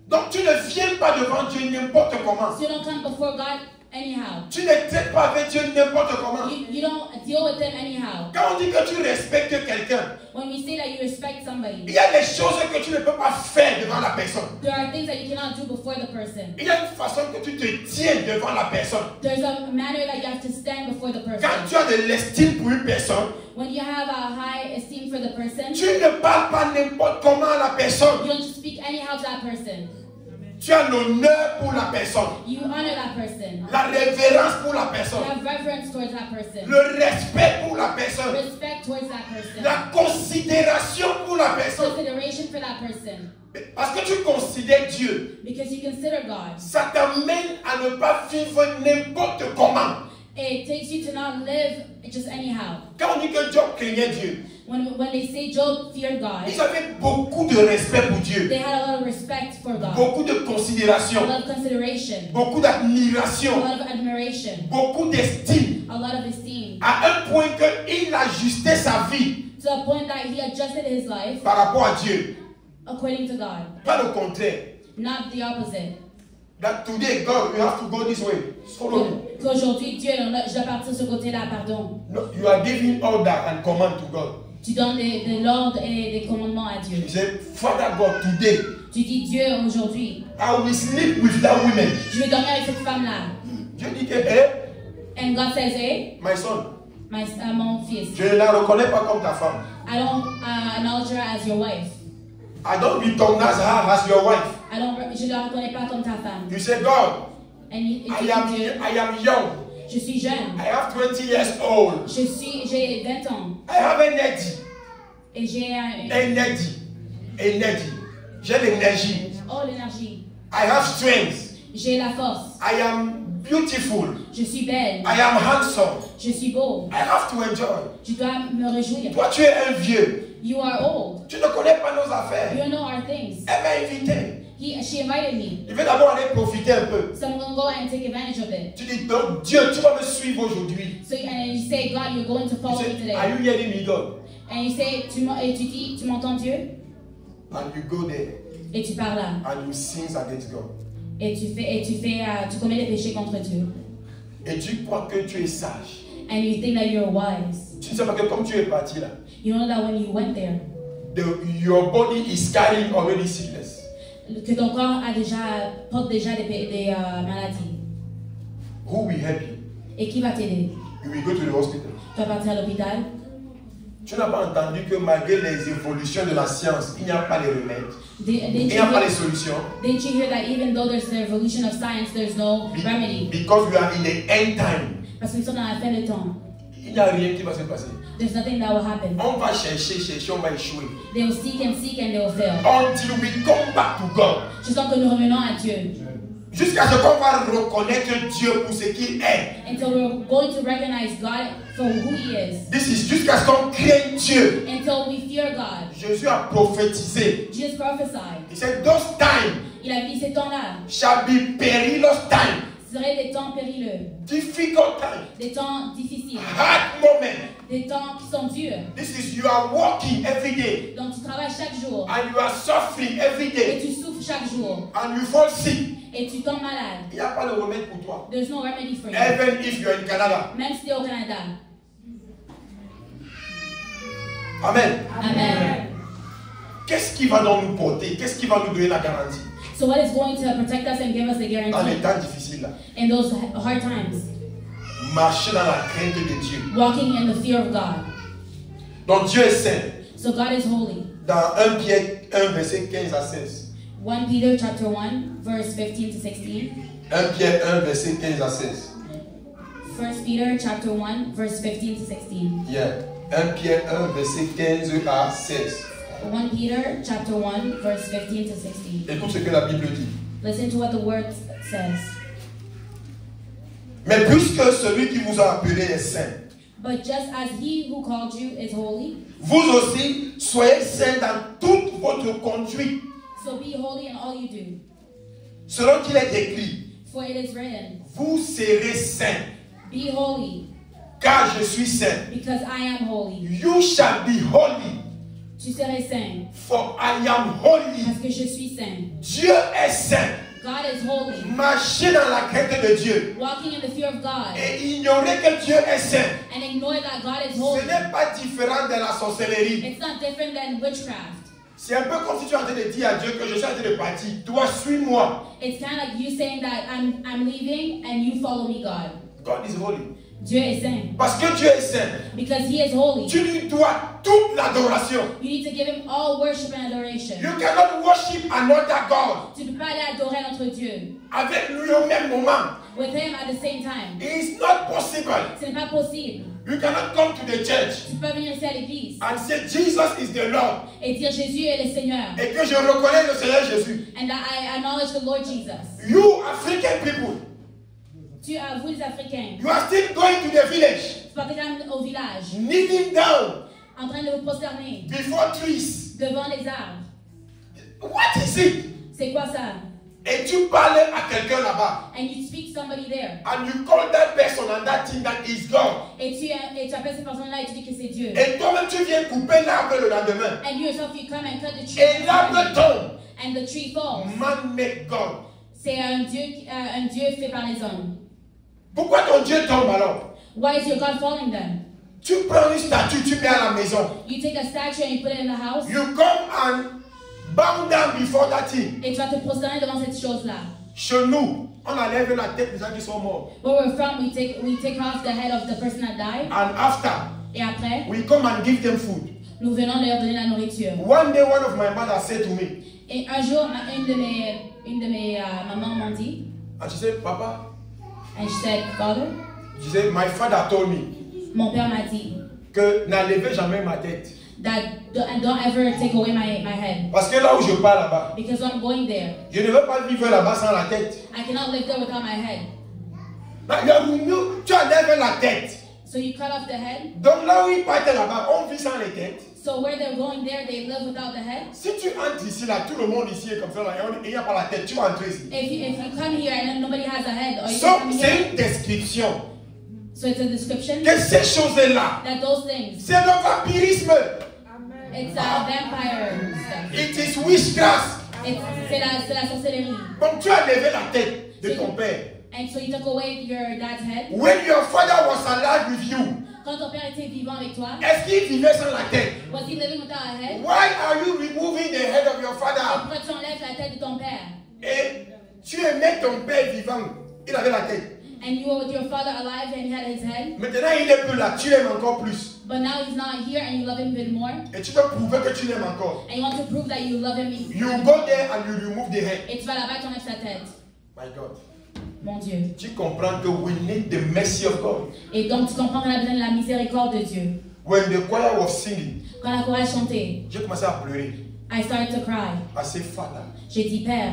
Donc tu ne viens pas devant Dieu n'importe comment. So you don't come before God anyhow. Tu ne traites pas avec Dieu n'importe comment. You don't deal with them anyhow. Quand on dit que tu respectes quelqu'un, When we say that you respect il somebody, y a des choses que tu ne peux pas faire devant la personne. there are things that you cannot do before the person. Il y a une façon que tu te tiens devant la personne. There's a manner that you have to stand before the Quand person. tu as de l'estime pour une personne, When you have a high esteem for the person, tu ne parles pas n'importe comment à la personne. you don't just speak anyhow to that person. Tu as l'honneur pour la personne, You honor that person. la révérence pour la You personne, have reverence towards that person. le respect pour la personne, Respect towards that person. la considération pour la personne. Consideration for that person. Parce que tu considères Dieu, Because you consider God. ça t'amène à ne pas vivre n'importe comment. It takes you to not live just anyhow. Quand on dit que Job craignait Dieu, When they say Job feared God, ils avaient beaucoup de respect pour Dieu, they had a lot of respect for God. beaucoup de A considération, lot of consideration. beaucoup A d'admiration, lot of admiration. beaucoup d'estime, A lot of esteem. à un point qu'il ajustait sa vie To the point that he adjusted his life par rapport à Dieu. according to God. Pas le contraire. Not the opposite. That today, God, you have to go this way. Follow me. Qu'aujourd'hui, Dieu, je dois partir de ce côté-là, pardon. No, you are giving order and command to God. Tu donnes de l'ordre et des commandements à Dieu. You say, Father God, today, Tu dis, Dieu, aujourd'hui, I will sleep with that woman. je vais dormir avec cette femme-là. Dieu dit que, hey, And God says, hey, my son, mon fils, je ne la reconnais pas comme ta femme. I don't acknowledge her as your wife. I don't recognize her as your wife. Je ne la reconnais pas comme ta femme. You say, God, Et tu I dis, Dieu, am young. je suis jeune. I have 20 years old. J'ai 20 ans. I have energy. Et j'ai Energy. Energy. J'ai l'énergie. l'énergie. I have strength. J'ai la force. I am beautiful. Je suis belle. I am handsome. Je suis beau. I have to enjoy. Je dois me réjouir. Toi, tu es un vieux. You are old. Tu ne connais pas nos You affaires. don't know our things. Elle m'a invité. She invited me. Je vais d'abord aller profiter un peu. So I'm going to go and take advantage of it. Tu dis, donc, Dieu, tu vas me suivre aujourd'hui. So and you say, God, you're going to You follow me say, are today. you hearing me, God? And you say, et tu dis, tu m'entends Dieu? And you go there Et tu pars là. and you sin against God. Et tu commets des péchés contre Dieu. Et tu crois que tu es sage. And you think that you're wise. Tu ne sais pas que comme tu es parti là, You know that when you went there, your body is carrying already sickness. que ton corps porte déjà des maladies. Who will help you? Et qui va t'aider? You will go to the hospital. Tu vas partir à l'hôpital. Tu n'as pas entendu que malgré les évolutions de la science, il n'y a pas de remède. Il n'y a pas de solution. Didn't you hear that even though there's the evolution of science, there's no remedy? Because we are in the end time. Parce que nous sommes dans la fin du temps. Il n'y a rien qui va se passer. There's nothing that will happen. On va chercher, on va échouer. They will seek and they will fail. Until we come back to God. Jusqu'à que nous revenons à Dieu. Jusqu'à ce qu'on va reconnaître Dieu pour ce qu'il est. Until we're going to recognize God for who He is. This is jusqu'à ce qu'on craigne Dieu. Until we fear God. Jésus a prophétisé. Jesus prophesied. He said, those times Il a dit ces temps-là shall be perilous times. seraient des temps périlleux, Difficult times. des temps difficiles, Hard moments. des temps qui sont durs. This is you are working every day. Donc tu travailles chaque jour And you are suffering every et day. tu souffres chaque jour And you fall sick. et tu tombes malade. Il n'y a pas de remède pour toi. There's no remedy for you. Even if you are in Canada. Même si tu es au Canada. Amen. Amen. Qu'est-ce qui va donc nous porter? Qu'est-ce qui va nous donner la garantie? So what is going to protect us and give us the Dans les guarantee temps difficiles là. in those hard times? Marcher dans la crainte de Dieu. Walking in the fear of God. Donc Dieu est saint. So God is holy. Dans 1 Pierre 1 verset 15 à 16. 1 Peter chapter 1 verse 15 to 16. 1 Pierre 1 verset 15 à 16. 1 Peter chapter 1 verse 15 to 16. Yeah. 1 Pierre 1 verset 15 à 16. 1 Peter chapter 1 verse 15 to 16. Écoute ce que la Bible dit. Listen to what the word says. Mais puisque celui qui vous a appelé est saint, But just as he who called you is holy, vous aussi soyez saints dans toute votre conduite, so be holy in all you do. selon qu'il est écrit, For it is written, vous serez saints, be holy, car je suis saint. because I am holy. You shall be holy, Tu serais saint, for I am holy. parce que je suis saint. Dieu est saint. God is holy. Marcher dans la crainte de Dieu. Walking in the fear of God. Et ignorer que Dieu est saint. And ignore that God is Ce holy. n'est pas différent de la sorcellerie. It's not different than witchcraft. C'est un peu comme si tu es en train de dire à Dieu que je suis en train de partir. Toi, suis-moi. It's kind of like you saying that I'm leaving and you follow me, God. God is holy. Dieu est saint. Parce que Dieu est saint. Because he is holy. Tu lui dois toute l'adoration. You need to give him all worship and adoration. You cannot worship another God. Tu ne peux pas aller adorer notre Dieu. Avec lui au même moment. With him at the same time. It's not possible. Ce n'est pas possible. You cannot come to the church Tu peux venir ici à l'église and say Jesus is the Lord. et dire Jésus est le Seigneur. Et que je reconnais le Seigneur Jésus. And that I acknowledge the Lord Jesus. You African people, Vous les Africains, you are still going to the village, vous partez quand même au village, kneeling down en train de vous prosterner before trees. devant les arbres. What is it? C'est quoi ça? Et tu parles à quelqu'un là-bas. And you speak somebody there. And you call that person and that thing that is God. Et tu appelles cette personne-là et tu dis que c'est Dieu. Et toi-même tu viens couper l'arbre le lendemain. And you yourself, you come and cut the tree. Et l'arbre tombe. And the tree falls. Man make God. C'est un Dieu fait par les hommes. Pourquoi ton Dieu tombe alors? Why is your God falling then? Tu prends une statue, tu mets à la maison. You take a statue and you put it in the house. You come and bow down before that thing. Et tu vas te prosterner devant cette chose-là. Chez nous, on enlève la tête des gens qui sont morts. Where we're from, we take off the head of the person that died. And after, Et après, we come and give them food. nous venons leur donner la nourriture. One day, one of my mother said to me, Et un jour, une de mes mamans m'ont dit, and she said, Papa, and she said, Father, she said, my father told me mon père m'a dit, que n'enlevez jamais ma tête. that don't ever take away my head. Parce que là où je pars là-bas, Because I'm going there. je ne veux pas vivre là-bas sans la tête. I cannot live there without my head. Tu enlèves la tête. So you cut off the head. Donc là où ils partent là-bas, on vit sans les têtes. So where they're going there, they live without the head. Si tu entres ici, là, tout le monde ici est comme ça, là, et il n'y a pas la tête, tu vas entrer ici. If you come here and then nobody has a head, or you So, come c'est here, une description. so it's a description Que ces choses-là, that those things, c'est le vampirisme. it's vampire stuff. It is witchcraft. C'est la sorcellerie. Donc tu as levé la tête de ton père. And so you took away your dad's head. When your father was alive with you, Quand ton père était vivant avec toi, est-ce qu'il vivait sans la tête? was he living without a head? Why are you removing the head of your Et father? pourquoi tu enlèves la tête de ton père? Et tu aimais ton père vivant, il avait la tête. And you were with your father alive and he had his head. Maintenant il n'est plus là, tu l'aimes encore plus. But now he's not here and you love him even more. Et tu peux prouver que tu l'aimes encore. And you want to prove that you love him. You go there and you remove the head. Et tu vas là-bas et tu enlèves sa tête. My God. Mon Dieu. Tu comprends que we need the mercy of God. Et donc tu comprends qu'on a besoin de la miséricorde de Dieu. When the choir was singing, Quand la chorale chantait, j'ai commencé à pleurer. I started to cry. I said, Father, J'ai dit, Père,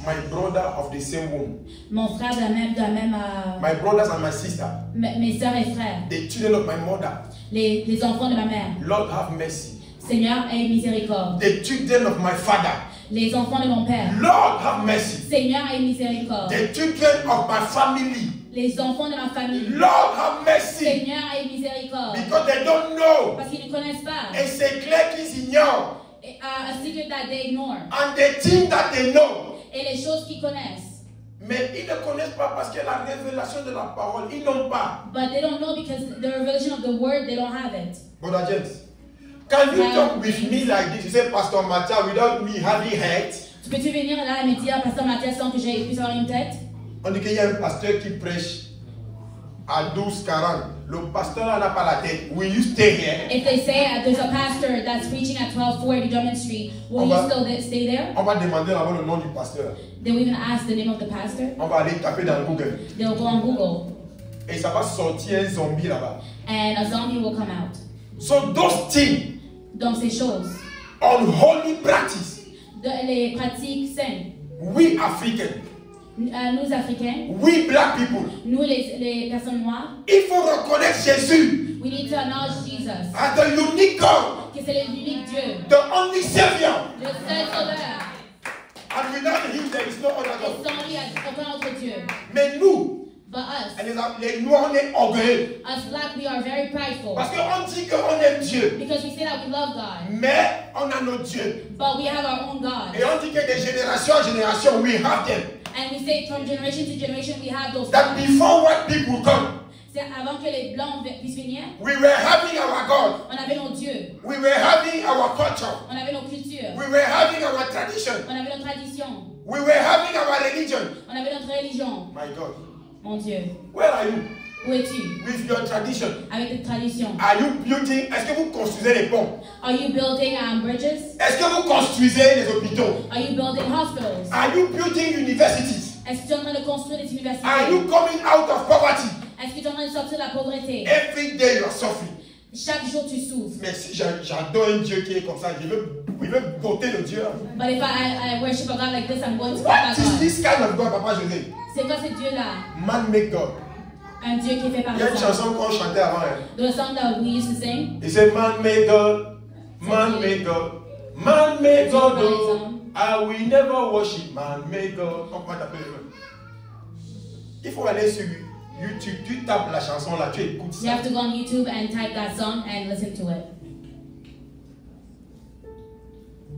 my brother of the same womb, mon frère de la même my brothers and my sister, mes sœurs et frères, the children of my mother, les enfants de ma mère. Lord have mercy. Seigneur, aie miséricorde. The children of my father, Les enfants de mon père. Lord have mercy. Seigneur, aie miséricorde. The children of my family, Les enfants de ma famille. Lord have mercy. Seigneur, aie miséricorde. Because they don't know. Parce qu'ils ne connaissent pas. Et c'est clair qu'ils ignorent. A secret that they ignore. And they think that they know. Et les choses qu'ils connaissent. Mais ils ne connaissent pas parce que la révélation de la parole, ils n'ont pas. But they don't know because the revelation of the word, they don't have it. Brother James, can you talk with me like this? You say, Pastor Mathias, without me having head. Peux-tu venir là et me dire, Pasteur Mathias, sans que j'ai puisse avoir une tête? On dit qu'il y a un pasteur qui prêche à 12-40. Le pasteur là n'a pas la tête. Will you stay here? If they say there's a pastor that's preaching at 1240 Drummond Street, will you still stay there? On va demander d'abord le nom du pasteur. They will even ask the name of the pastor. On va aller taper dans Google. They'll go on Google. Et ça va sortir un zombie là-bas. And a zombie will come out. So those things, Donc ces choses, unholy practice, les pratiques saines, we Africans, nous Africains, we black people, nous les personnes noires, il faut reconnaître Jésus we need to acknowledge Jesus, as the unique God, que c'est l'unique Dieu, the only Savior. le seul sauveur. And without him, there is no other Et God. sans lui, il n'y a aucun autre Dieu. Mais nous, But us, les Noirs, on est orgueilleux. us black, we are very prideful. Parce qu'on dit qu'on aime Dieu. Because we say that we love God. Mais on a nos dieux. But we have our own God. Et on dit que de génération en génération, we have them. And we say from generation to generation we have those That songs. before white people come, C'est avant que les blancs puissent venir, we were having our God. on avait nos dieux, We were having our culture. on avait nos cultures, We were having our tradition. on avait nos traditions, We were having our religion. on avait notre religion. My God. Mon Dieu, Where are you? où es-tu With your tradition. avec tes traditions? Are you building? Est-ce que vous construisez des ponts? Are you building bridges? Est-ce que vous construisez des hôpitaux? Are you building hospitals? Are you building universities? Est-ce que tu es en train de construire des universités? Are you coming out of poverty? Est-ce que tu es en train de sortir de la pauvreté? Every day you are suffering. Chaque jour tu souffres. Mais si j'adore un Dieu qui est comme ça, je veux voter le Dieu. But if I worship a God like this, I'm going to What pray is God. this kind of God, Papa José? C'est quoi ce Dieu-là? Man make God. Un Dieu qui est fait par Il y a les une hommes. chanson qu'on chantait avant. Hein. The song that we used to sing. Il dit Man make God, man make God, man make God. Oh, I will never worship man make God. On va taper le nom. Il faut aller sur YouTube, tu tapes la chanson là, tu écoutes You ça. have to go on YouTube and type that song and listen to it.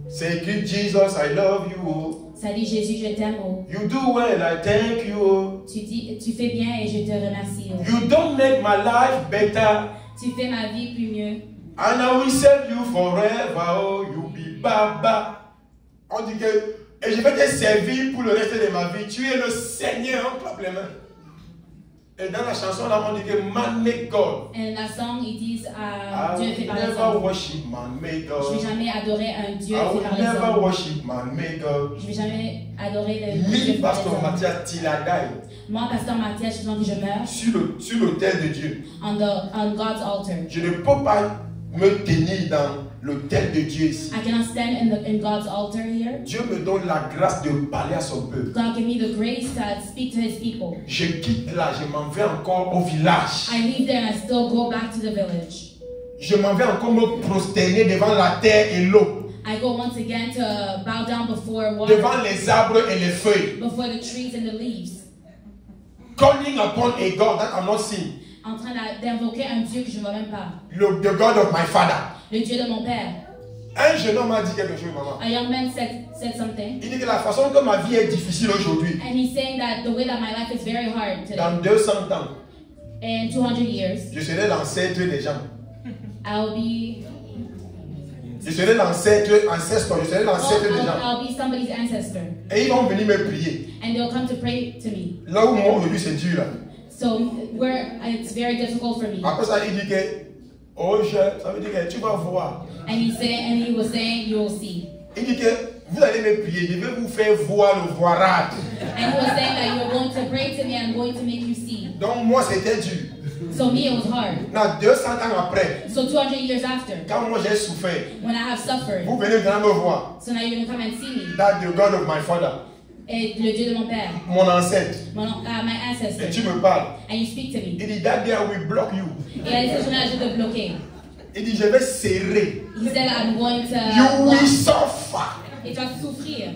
C'est écrit Jesus, I love you. Oh. Ça dit Jésus, je t'aime. Oh. You do well, I thank you. Oh. Tu fais bien et je te remercie. Oh. You don't make my life better. Tu fais ma vie plus mieux. And I will serve you forever. Oh, you be Baba. On dit que, et je vais te servir pour le reste de ma vie. Tu es le Seigneur, on clappe les mains. Et dans la chanson là, on dit que man make God. And la song, ils disent I Dieu est fait will par les never hommes. worship man make Je ne vais God. jamais adorer un Dieu I fait will par les never hommes. worship man make God. Je ne vais jamais adorer le Dieu Me, fait par les Pasteur hommes. Mathias Tiladai, Moi, Pasteur Mathias, je sens que je meurs sur l'autel de Dieu. on God's altar. Je ne peux pas me tenir dans l'autel de Dieu ici. I cannot stand in God's altar here. Dieu me donne la grâce de parler à son peuple. God give me the grace to speak to His people. Je quitte là, je m'en vais encore au village. I leave there and I still go back to the village. Je m'en vais encore me prosterner devant la terre et l'eau, I go once again to bow down before water, devant les arbres et les feuilles, before the trees and the leaves, calling upon a God that I'm not seeing, en train d'invoquer un Dieu que je ne vois même pas. the God of my father. Le Dieu de mon père. Un jeune homme m'a dit quelque chose, maman. A young man said something, Il dit que la façon que ma vie est difficile aujourd'hui, and he's saying that the way that my life is very hard today. dans 200 ans, In 200 years, je serai l'ancêtre des gens. I'll be Je serai l'ancêtre des gens. I'll be somebody's ancestor, Et ils vont venir me prier. and they'll come to pray to me. Là où moi aujourd'hui c'est dur là. So it's very difficult for me. Après ça, il dit que, oh, ça veut dire que tu vas voir. And he was saying, you will see. Il dit que vous allez me prier, je vais vous faire voir le voirade. And he was saying that you're going to pray to me and I'm going to make you see. Donc moi c'était dur. So me, it was hard. Là, 200 ans après, So 200 years after, quand moi j'ai souffert, when I have suffered, vous venez venir me voir. so now you're going to come and see me. That the God of my father, Et le Dieu de mon père, mon ancêtre. my ancestor. Et tu me parles. And you speak to me. Il dit, that day I will block you. Et à cette journée-là, je vais te bloquer. Il dit, je vais serrer. He said, I'm going to You will block. suffer. Et tu vas souffrir.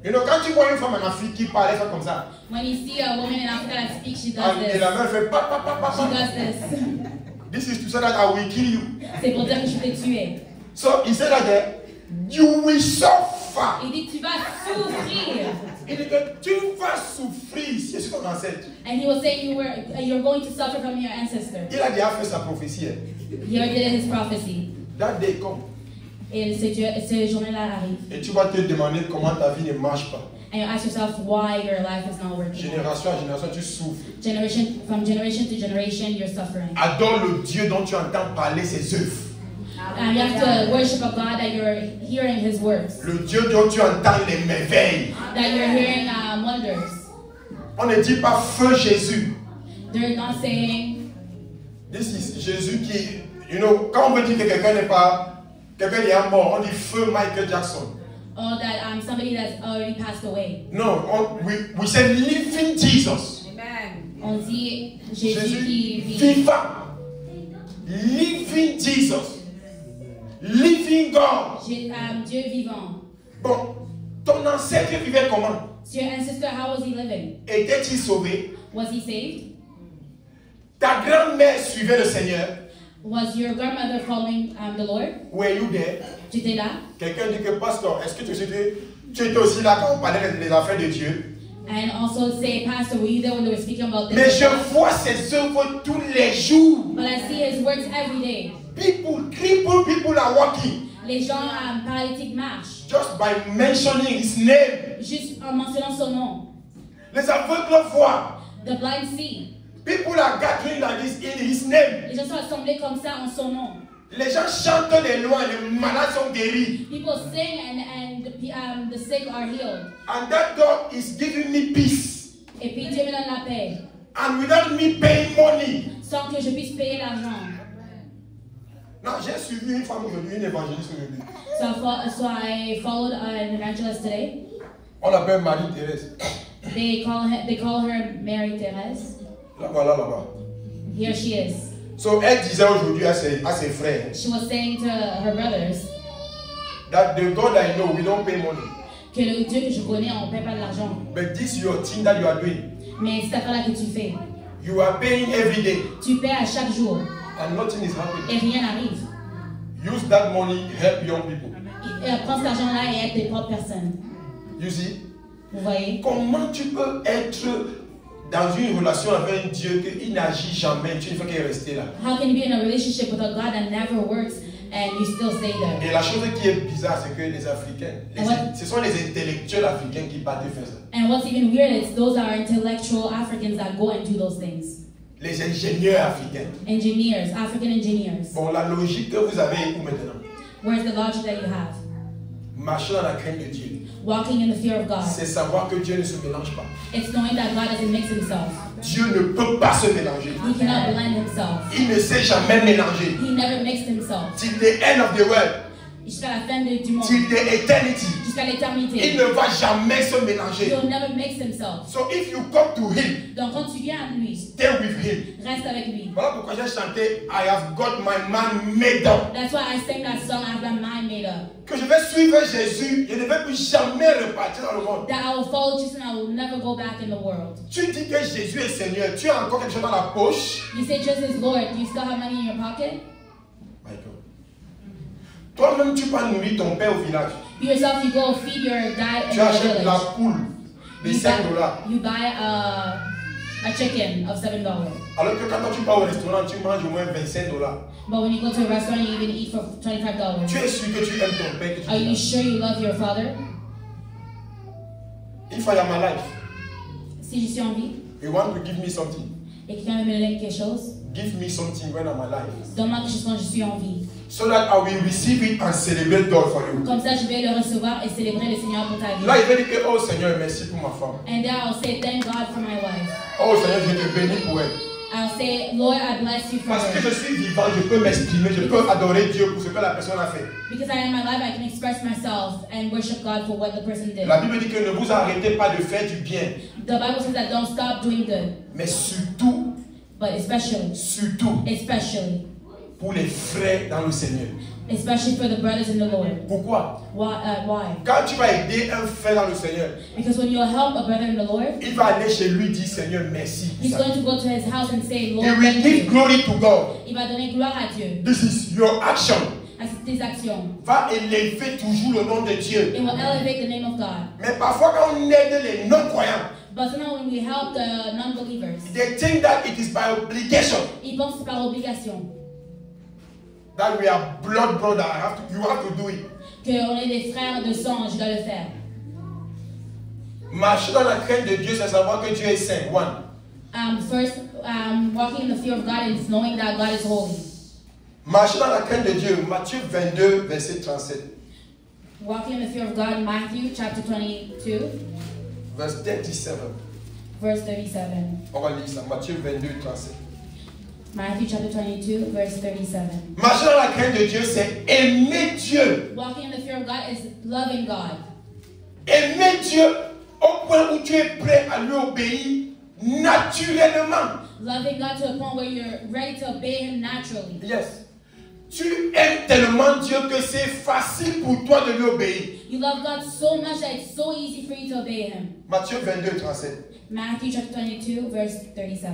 You know, quand tu vois une femme en Afrique qui parle, elle fait comme ça. When you see a woman in Africa that speaks, she does Et this. la main fait pa pa pa pa She pa. does this. This is to say that I will kill you. C'est pour dire que je vais te tuer. So he said that you will suffer. Il dit, tu vas souffrir. Il dit que tu vas souffrir. Je suis ton ancêtre. And he was saying you're going to suffer from your ancestor. Il a déjà fait sa prophétie. He already did his prophecy. That day come. Et ce journée-là arrive. Et tu vas te demander comment ta vie ne marche pas. And you ask yourself why your life is not working. Génération à génération, tu souffres. From generation to generation, you're suffering. Adore le Dieu dont tu entends parler ses œuvres. And you have to worship a God that you're hearing His works. Le Dieu dont tu entends les merveilles. That you're hearing wonders. On ne dit pas feu Jésus. They're not saying. This is Jésus qui, you know, quand on veut dire que quelqu'un n'est pas, quelqu'un est mort, on dit feu Michael Jackson. Oh, that somebody that's already passed away. No, we say living Jesus. Amen. On dit Jésus qui vit. Vivant. Living Jesus. Living God. Dieu vivant. Bon, ton ancêtre vivait comment? So your ancestor, how was he living? Était-il sauvé? Was he saved? Ta grand-mère suivait le Seigneur. Was your grandmother following the Lord? Were you there? Tu étais là? Quelqu'un dit que pasteur, est-ce que tu étais aussi là quand on parlait des affaires de Dieu? And also say, Pastor, were you there when they were speaking about Mais this? je vois ses œuvres tous les jours. But I see his works every day. Crippled people are walking. Les gens paralytiques marchent. Just by mentioning his name. Juste en mentionnant son nom. Les aveugles voient. The blind see. People are gathering like this in his name. Les gens sont assemblés comme ça en son nom. Les gens chantent de loin, les malades sont guéris. People sing and the sick are healed. And that God is giving me peace. Et puis Dieu me donne la paix. And without me paying money. Sans que je puisse payer l'argent. Non, j'ai suivi une femme aujourd'hui, une évangéliste aujourd'hui. So I followed an evangelist today. On l'appelle Marie-Thérèse. They call her Mary Thérèse. Là, voilà, là-bas. Here she is. So, elle disait aujourd'hui à ses frères. She was saying to her brothers. That the God I know, we don't pay money. Que le Dieu que je connais, on ne paie pas de l'argent. But this your thing that you are doing. Mais cette affaire-là que tu fais. You are paying every day. Tu paies à chaque jour. And nothing is happening. Et rien n'arrive. Use that money, help young people. Prends cet argent-là et aide tes propres personnes. You see? Vous voyez? Comment tu peux être dans une relation avec un Dieu qui n'agit jamais, tu ne fais qu'y rester là? How can you be in a relationship with a God that never works and you still stay there? Et la chose qui est bizarre, c'est que les Africains, ce sont les intellectuels africains qui partent faire ça. And what's even weird is those are intellectual Africans that go and do those things. Les ingénieurs africains. Engineers, African engineers. Bon, la logique que vous avez où maintenant? Where's the logic that you have? Marcher dans la crainte de Dieu. Walking in the fear of God. C'est savoir que Dieu ne se mélange pas. It's knowing that God doesn't mix himself. Dieu ne peut pas se mélanger. He cannot blend himself. Il ne s'est jamais mélangé. He never mixed himself. Till the end of the world. Jusqu'à la fin du monde. Till the eternity. Jusqu'à l'éternité. Il ne va jamais se mélanger. He'll never mix himself. So if you come to him, donc quand tu viens à lui, stay with him. Reste avec lui. Voilà pourquoi j'ai chanté I have got my mind made up. That's why I sang that song, I have my mind made up. Que je vais suivre Jésus, je ne vais plus jamais repartir dans le monde. That I will follow Jesus and I will never go back in the world. Tu dis que Jésus est Seigneur, tu as encore quelque chose dans la poche. You say Jesus is Lord, do you still have money in your pocket? Michael. Toi-même, tu peux nourrir ton père au village. You yourself, you go feed your dad in Tu the achètes village. la poule de $5. You buy a chicken of $7. Alors que quand tu vas au restaurant, tu manges au moins $25. But when you go to a restaurant, you even eat for $25. Tu es sûr que tu aimes ton père que tu Are you sure you love your father? If I am alive, si je suis en vie, you want to give me something. Et quelqu'un me donne quelque chose. Give me something when I'm alive. Donne-moi quelque chose quand je suis en vie. So that I will receive it and celebrate God for you. Comme ça, je vais le recevoir et célébrer le Seigneur pour ta vie. Là, il va dire que oh Seigneur, merci pour ma femme. And then I'll say thank God for my wife. Oh Seigneur, je te bénis pour elle. I'll say Lord, I bless you for Parce que her. je suis vivant, je peux m'exprimer, je peux adorer Dieu pour ce que la personne a fait. Because I am alive, I can express myself and worship God for what the person did. La Bible dit que ne vous arrêtez pas de faire du bien. The Bible says that don't stop doing good. Mais surtout, but especially pour les frères dans le Seigneur. Especially for the brothers in the Lord. Pourquoi? Why? Quand tu vas aider un frère dans le Seigneur, because when you help a brother in the Lord, il va aller chez lui dire Seigneur merci. He's going to go to his house and say Lord, he will give glory to God. Il va donner gloire à Dieu. This is your action. Tes actions. Va élever toujours le nom de Dieu. It will elevate the name of God. Mais parfois quand on aide les non-croyants, but sometimes when we help the non-believers, they think that it is by obligation. Ils pensent que c'est par obligation. That we are blood brother. You have to do it. Que on est des frères de sang, je dois le faire. Marcher dans la crainte de Dieu, c'est savoir que Dieu est saint. One. First, walking in the fear of God is knowing that God is holy. Marcher dans la crainte de Dieu, Matthieu 22, verset 37. Walking in the fear of God, Matthew chapter 22. Verse 37. Verse 37. On va lire ça, Matthieu 22, 37. Matthew chapter 22, verse 37. Marcher dans la crainte de Dieu, c'est aimer Dieu. Walking in the fear of God is loving God. Aimer Dieu au point où tu es prêt à lui obéir naturellement. Loving God to a point where you're ready to obey Him naturally. Yes. Tu aimes tellement Dieu que c'est facile pour toi de lui obéir. You love God so much that it's so easy for you to obey Him. Matthieu 22, 37. Matthew chapter 22, verse 37.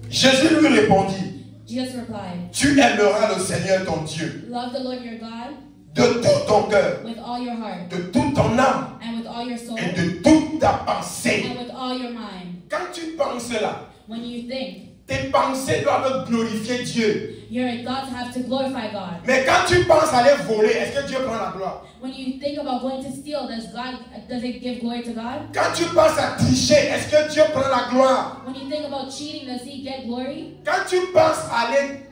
Jésus lui répondit, Jesus replied, tu aimeras le Seigneur ton Dieu love the Lord your God de tout ton cœur, with all your heart de toute ton âme and with all your soul et de toute toute ta pensée. and with all your mind. Quand tu penses là, When you think, tes pensées doivent glorifier Dieu. your thoughts have to glorify God. Mais quand tu penses aller voler, est-ce que Dieu prend la gloire? When you think about going to steal, does it give glory to God? Quand tu penses à tricher, est-ce que Dieu prend la gloire? When you think about cheating, does he get glory? Quand tu penses aller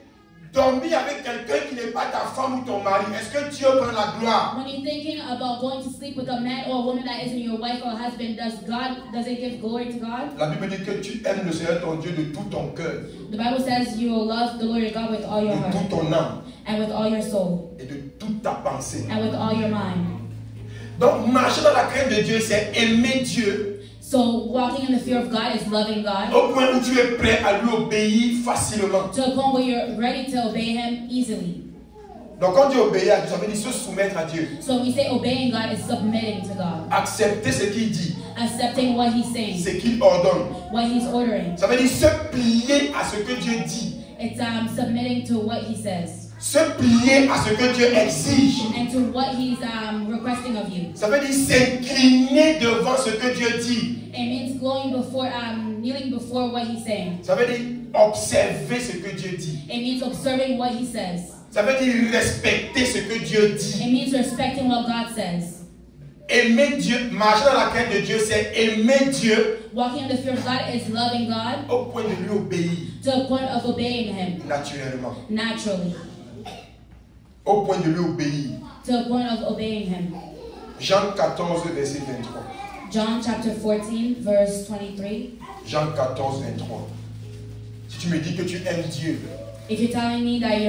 dormir avec quelqu'un qui n'est pas ta femme ou ton mari, est-ce que Dieu prend la gloire? When you're thinking about going to sleep with a man or a woman that isn't your wife or husband, does it give glory to God? La Bible dit que tu aimes le Seigneur ton Dieu de tout ton cœur, The Bible says you will love the Lord your God with all your de heart toute ton âme and with all your soul et de toute ta pensée. and with all your mind. Donc marcher dans la crainte de Dieu, c'est aimer Dieu So walking in the fear of God is loving God au point où tu es prêt à lui obéir facilement. to a point where you're ready to obey Him easily. Donc quand Dieu obéit à Dieu, ça veut dire se soumettre à Dieu. So we say obeying God is submitting to God, Accepter ce qu'il dit, accepting what He's saying, ce qu'il ordonne. what He's ordering. Ça veut dire se plier à ce que Dieu dit. It's submitting to what He says Se plier à ce que Dieu exige. and to what He's requesting of you. Ça veut dire s'incliner devant ce que Dieu dit. It means kneeling before what He's saying. Ça veut dire observer ce que Dieu dit. It means observing what He says. Ça veut dire respecter ce que Dieu dit. It means respecting what God says. Aimer Dieu, marcher dans la crainte de Dieu, c'est aimer Dieu Walking in the fear of God is loving God au point de lui obéir to a point of obeying Him naturellement. naturally, Au point de lui obéir. to a point of obeying Him. Jean 14, verset 23. John chapter 14, verse 23. Jean 14, 23. Si tu me dis que tu aimes Dieu, If you're telling me that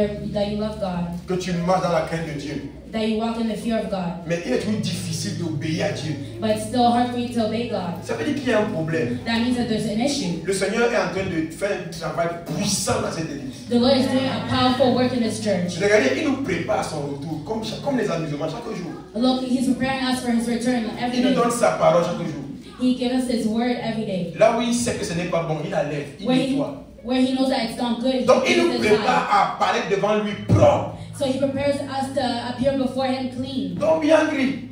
you love God, que tu marches dans la crainte de Dieu, that you walk in the fear of God, mais il est toujours difficile d'obéir à Dieu, but it's still hard for you to obey God, ça veut dire qu'il y a un problème. that means that there's an issue. Le Seigneur est en train de faire un travail puissant dans cette église. The Lord is doing a powerful work in this church. Regardez, il nous prépare à son retour, comme les amusements chaque jour. Look, He's preparing us for His return every Il nous day. donne sa parole chaque jour. He gives us His word every day. Là où il sait que ce n'est pas bon, il enlève, il nettoie. Where He knows that it's not good, Donc He il nous gives His life. prépare à parler devant lui propre. So He prepares us to appear before Him clean. Donc bien gris.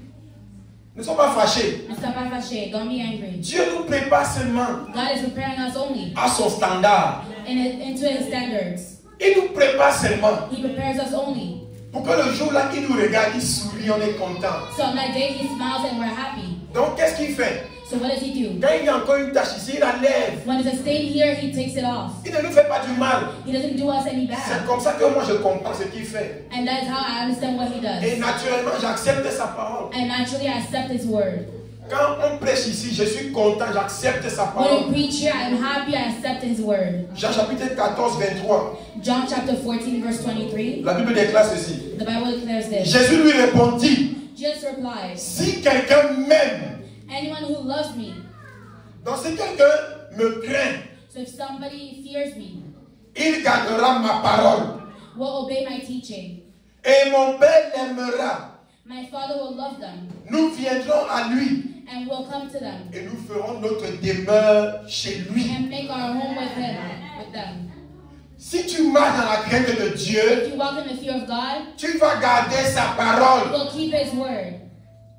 Ne sois pas fâchés. Ne sois pas fâché, don't be angry. Dieu nous prépare seulement God is preparing us only à son standard. into His standards. Il nous prépare seulement He prepares us only. pour que le jour là, il nous regarde, il sourit, on est content. So on that day He smiles and we're happy. Donc qu'est-ce qu'il fait? So what does He do? Quand il y a encore une tache ici, il enlève. When there's a stain here, He takes it off. Il ne nous fait pas du mal. He doesn't do us any C'est bad. comme ça que moi je comprends ce qu'il fait. And that's how I understand what He Et does. naturellement, j'accepte sa parole. And naturally I accept His word. Quand on prêche ici, je suis content, j'accepte sa When we parole. preach here, I'm happy I accept His word. Jean chapitre 14, 23. John chapter 14, verse 23. La Bible déclare ceci. The Bible declares this. Jésus lui répondit, Jesus replied, si quelqu'un m'aime, anyone who loves me, donc si quelqu'un me craint, so if somebody fears me, il gardera ma parole. will obey my teaching. Et mon Père l'aimera. My Father will love them Nous viendrons à lui and will come to them et nous ferons notre demeure chez lui. and make our home with them. Si tu marches dans la crainte de Dieu, If you walk in the fear of God, tu vas garder sa you parole. will keep His word.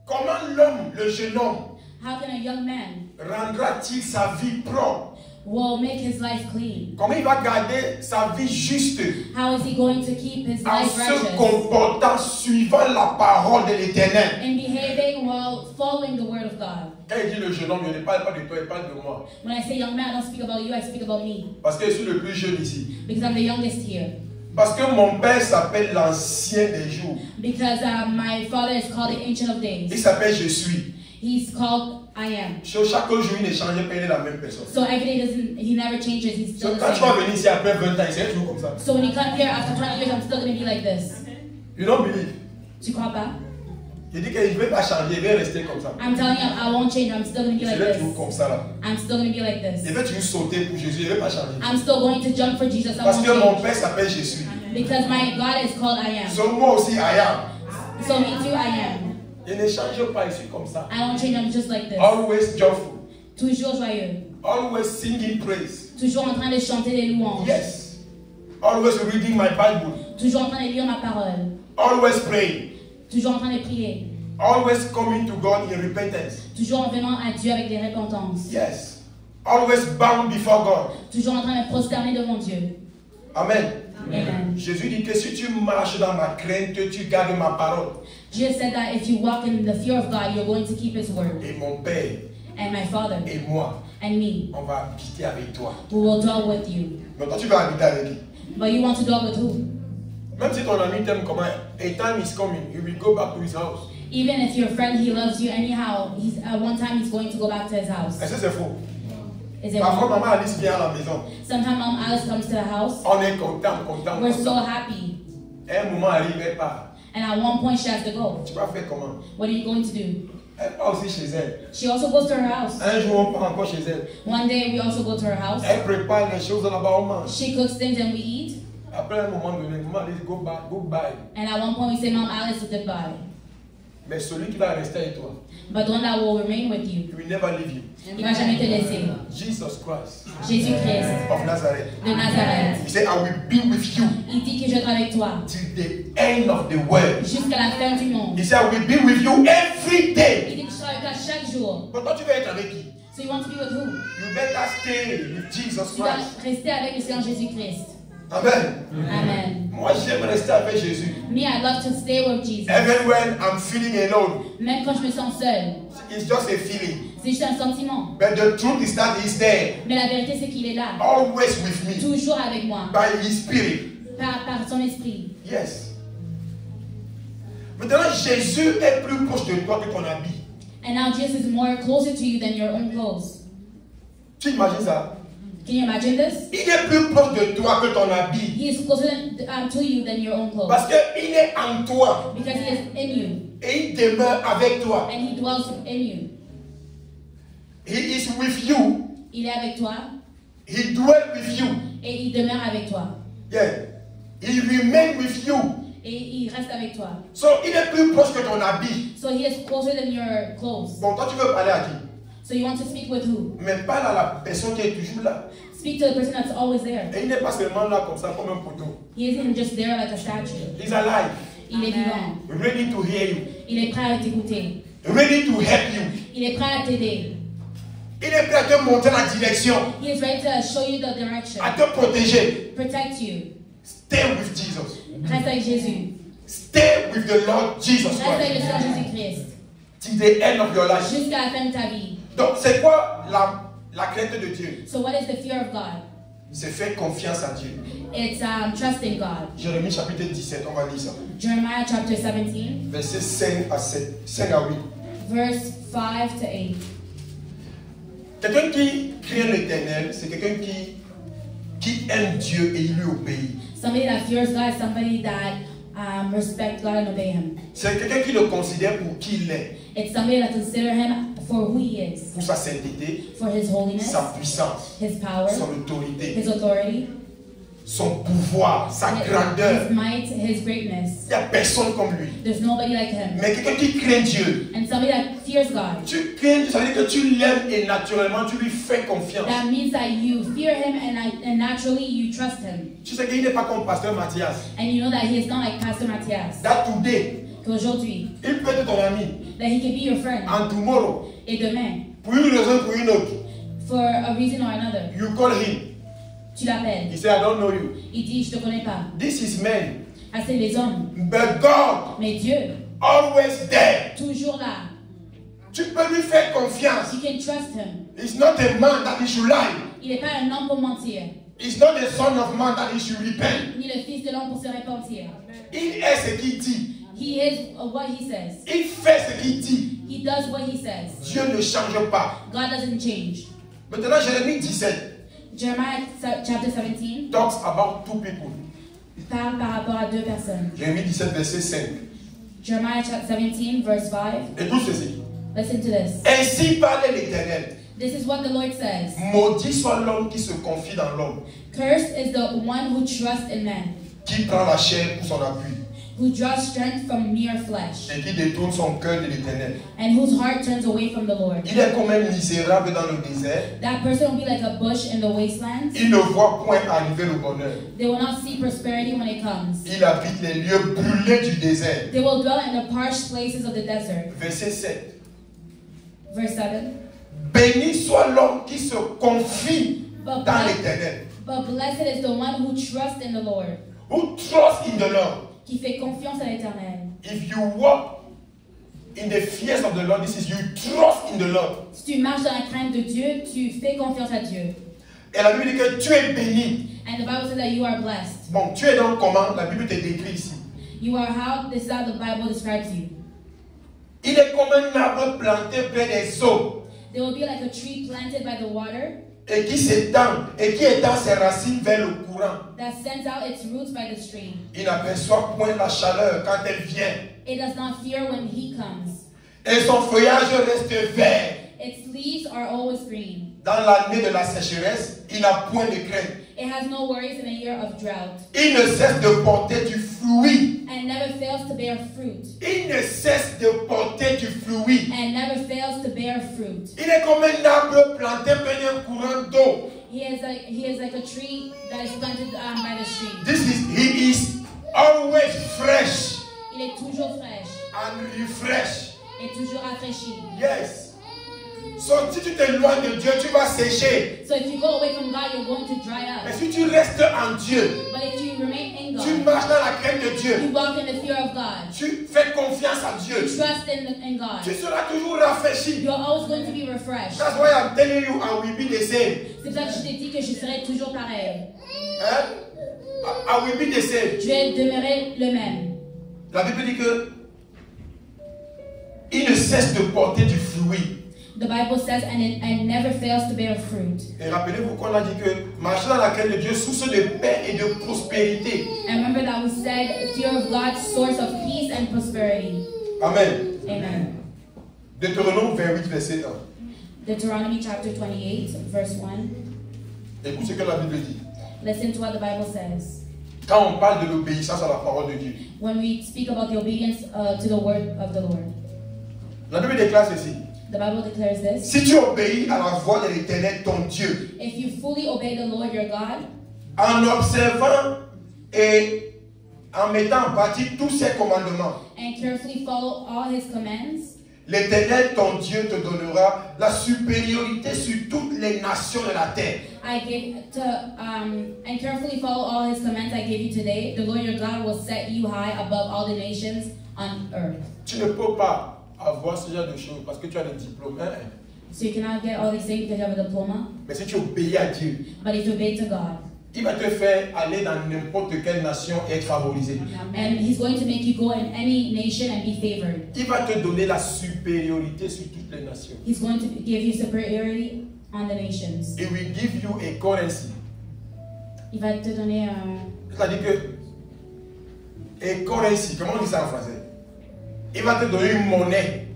Comment l'homme, le jeune homme, How can a young man rendra-t-il sa vie propre? will make his life clean? Comment il va garder sa vie juste How is he going to keep his en life se righteous? comportant suivant la parole de l'Éternel? And behaving while following the word of God. Quand il dit le jeune homme, je ne parle pas de toi, il parle de moi. When I say young man, I don't speak about you, I speak about me. Parce que je suis le plus jeune ici. Because I'm the youngest here. Parce que mon père s'appelle l'ancien des jours. Because my father is called the Ancient of Il Days. s'appelle Je suis. He's called I Am. Sur chaque jour, il ne change pas, il est la même personne. So every day he never changes, he's still Donc, the quand tu vas same. venir ici après 20 ans, c'est toujours comme ça. So when you come here after 20 years, I'm still going to be like this. You don't believe? Tu crois pas? Il dit que je ne vais pas changer, je vais rester comme ça. I'm telling you, I won't change, I'm still going to be Je like vais this. toujours comme ça là. I'm still going to be like Je this. vais toujours sauter pour Jésus, je ne vais pas changer. I'm still going to jump for Jesus, I Parce won't que mon change. père s'appelle Je suis. Because my God is called I Am. So moi aussi, I am. So me too, I am. Je ne change pas, je suis comme ça. I don't change, I'm just like this. Always joyful. Toujours joyeux. Always singing praise. Toujours en train de chanter des louanges. Yes. Always reading my Bible. Toujours en train de lire ma parole. Always praying. Toujours en train de prier. Always coming to God in repentance. Toujours en venant à Dieu avec des repentances. Yes. Always bound before God. Toujours en train de prosterner devant Dieu. Amen. Amen. Jésus dit que si tu marches dans ma crainte, tu gardes ma parole. Jesus said that if you walk in the fear of God, you're going to keep His word. Et mon Père And my Father et moi, and me, on va habiter avec toi. we will dwell with you. Mais toi, tu vas habiter avec qui? But you want to dwell with who? Même si ton ami t'aime comment, a time is coming, he will go back to his house. Even if your friend, he loves you anyhow, one time he's going to go back to his house. Est-ce que c'est faux? Is it Parfois, wrong? maman Alice vient à la maison. Sometimes Mom Alice comes to the house. On est content. We're so happy. Et un moment arrive, elle part. And at one point she has to go. Tu vas faire comment? What are you going to do? Elle part aussi chez elle. She also goes to her house. Un jour, on part encore chez elle. One day we also go to her house. Elle prépare les choses là-bas, on mange. She cooks things and we eat. Après un moment donné, maman Alice, go back, goodbye. And at one point we say, Mom Alice, goodbye. Mais celui qui va rester avec toi, But the one that will remain with you, he will never leave you. il va jamais te laisser. Jesus Christ Jésus-Christ of Nazareth. de Nazareth. He said, I will be with you Il dit que je serai avec toi till the end of the world. jusqu'à la fin du monde. He said, I will be with you every day. Il dit que je serai avec toi chaque jour. Mais toi, tu vas être avec qui? So you want to be with who? You better stay with Jesus Tu dois Christ. rester avec le Seigneur Jésus-Christ. Amen. Amen. Moi, j'aime rester avec Jésus. Me, I love to stay with Jesus. Even when I'm feeling alone, Même quand je me sens seule. it's just a feeling. C'est juste un sentiment. But the truth is that He's there, Mais la vérité, c'est qu'il est là. always with me, Toujours avec moi. by His Spirit. Par son esprit. Yes. Maintenant, Jésus est plus proche de toi que ton habit. And now Jesus is more closer to you than your own clothes. Tu imagines ça? Can you imagine this? Il est plus proche de toi que ton habit. He is closer to you than your own clothes. Parce qu'il est en toi Because he is in you. et il demeure avec toi. And he dwells in you. He is with you. Il est avec toi. He dwells with you. Et il demeure avec toi. Yeah. He remains with you. Et il reste avec toi. So, il est plus proche que ton habit. So he is closer than your clothes. Bon, toi, tu veux parler à qui? So you want to speak with who? Mais parle à la personne qui est toujours là. Speak to the person that's always there. Et il n'est pas seulement là comme ça, comme un poteau. He isn't just there like a statue. He's alive. Il est vivant. Ready to hear you. Il est prêt à t'écouter. Ready to help you. Il est prêt à t'aider. Il est prêt à te montrer la direction. He is ready to show you the direction. À te protéger. Protect you. Stay with Jesus. Reste avec Jésus. Stay with the Lord Jesus Reste avec le Christ. Seigneur Jésus-Christ. Till the end of your life. Jusqu'à la fin de ta vie. Donc, c'est quoi la crainte de Dieu? So what is the fear of God? C'est faire confiance à Dieu. It's trusting God. Jérémie chapitre 17, on va lire ça. Jeremiah chapter 17, Versets 5 à 7, 5 à 8. verse 5 to 8. Quelqu'un qui craint l'Éternel, c'est quelqu'un qui aime Dieu et il lui obéit. Somebody that fears God is somebody that respects God and obey Him. C'est quelqu'un qui le considère pour qui il est, It's somebody that considers Him for who He is, pour sa sainteté, for His holiness, sa puissance, His power, son autorité, His authority, son pouvoir, sa grandeur. His might, His greatness. Il n'y a personne comme lui. There's nobody like Him. Mais quelqu'un qui craint Dieu, And somebody that fears God. tu crains Dieu, ça veut dire que tu l'aimes et naturellement tu lui fais confiance. That means that you fear Him and naturally you trust Him. Tu sais qu'il n'est pas comme pasteur Mathias. And you know that He is not like Pastor Matthias. That today, Qu'aujourd'hui, il peut être ton ami. that He can be your friend. And tomorrow, Et demain, pour une raison ou pour une autre, for a reason or another, you call him. tu l'appelles. He said, I don't know you. Il dit, je te connais pas. This is man. Ah, c'est les hommes. But God, Mais Dieu, always there. toujours là. Tu peux lui faire confiance. You can trust Him. He's not a man that he should lie. Il n'est pas un homme pour mentir, He's not the son of man that he should repent. ni le fils de l'homme pour se repentir. Il est ce qu'il dit. He is what He says. Il fait ce qu'il dit. He does what He says. Dieu ne change pas. God doesn't change. Maintenant, Jérémie 17 Jeremiah chapter 17 talks about two people. parle par rapport à deux personnes. Jérémie 17, verset 5. Jeremiah chapter 17 verse 5. Écoute ceci. Listen to this. Ainsi parle l'Éternel. This is what the Lord says. Maudit soit l'homme qui se confie dans l'homme, Cursed is the one who trusts in man, qui prend la chair pour son appui. who draws strength from mere flesh, et qui détourne son cœur de l'Éternel. and whose heart turns away from the Lord. Il est comme un misérable dans le désert. That person will be like a bush in the wastelands. Il ne voit point arriver le bonheur. They will not see prosperity when it comes. Il habite les lieux brûlés du désert. They will dwell in the parched places of the desert. Verset 7. Verse 7. Béni soit l'homme qui se confie But dans blessed, l'Éternel. but blessed is the one who trusts in the Lord, Who trust in the Lord. qui fait confiance à l'Éternel. If you walk in the fears of the Lord, this is you trust in the Lord. Si tu marches dans la crainte de Dieu, tu fais confiance à Dieu. Et la Bible dit que tu es béni. And the Bible says that you are blessed. Bon, tu es donc comment? La Bible te décrit ici. You are how, this is how the Bible describes you. Il est comme un arbre planté près des eaux They will be like a tree planted by the water et qui s'étend et qui étend ses racines vers le courant. that sends out its roots by the stream. Il n'aperçoit point la chaleur quand elle vient. It does not fear when heat comes. Et son feuillage reste vert. Its leaves are always green. Dans l'année de la sécheresse, il n'a point de crainte. It has no worries in a year of drought, Il ne cesse de porter du fruit. and never fails to bear fruit. Il ne cesse de porter du fruit. And never fails to bear fruit. Il est comme un arbre planté près d'un courant d'eau. He is like a tree that is planted by the stream. He is always fresh Il est toujours fraîche and refreshed. et toujours rafraîchi. Yes. So, si tu t'éloignes de Dieu, tu vas sécher. So if you go away from God, you're going to dry Mais up. si tu restes en Dieu, But if you remain in tu God, marches dans la crainte de Dieu, you walk in the fear of God, tu fais confiance à Dieu, you trust in God, tu seras toujours rafraîchi. you're always going to be refreshed. That's why I'm telling you, I will be the same. C'est pour ça que je t'ai dit que je serai toujours pareil. Hein? I will be the same. Je vais demeurer le même. La Bible dit que il ne cesse de porter du fruit. The Bible says, and it never fails to bear fruit. Et rappelez-vous qu'on a dit que marcher dans la crainte de Dieu, source de paix et de prospérité. And remember that we said, fear of God, source of peace and prosperity. Amen. Amen. Deutéronome 28, verset 1. Deuteronomy chapter 28, verse 1. Écoute ce que la Bible dit. Listen to what the Bible says. Quand on parle de l'obéissance à la parole de Dieu, When we speak about the obedience to the word of the Lord, la Bible déclare ceci. the Bible declares this. Si tu obéis à la voix de l'Éternel, ton Dieu, If you fully obey the Lord your God, en observant et en mettant en pratique tous ses commandements, and carefully follow all his commands, l'Éternel, ton Dieu, te donnera la supériorité sur toutes les nations de la terre. and carefully follow all his commands I gave you today, the Lord your God will set you high above all the nations on earth. Tu ne peux pas avoir ce genre de choses parce que tu as le diplôme. So you cannot get all these things because you have a diploma, Mais si tu obéis à Dieu, but if you obey to God, il va te faire aller dans n'importe quelle nation et être favorisé. and he's going to make you go in any nation and be favored. Il va te donner la supériorité sur toutes les nations. He's going to give you superiority on the nations. He will give you a currency. Il va te donner un... C'est-à-dire que, a currency, comment on dit ça en français? Il va te donner une monnaie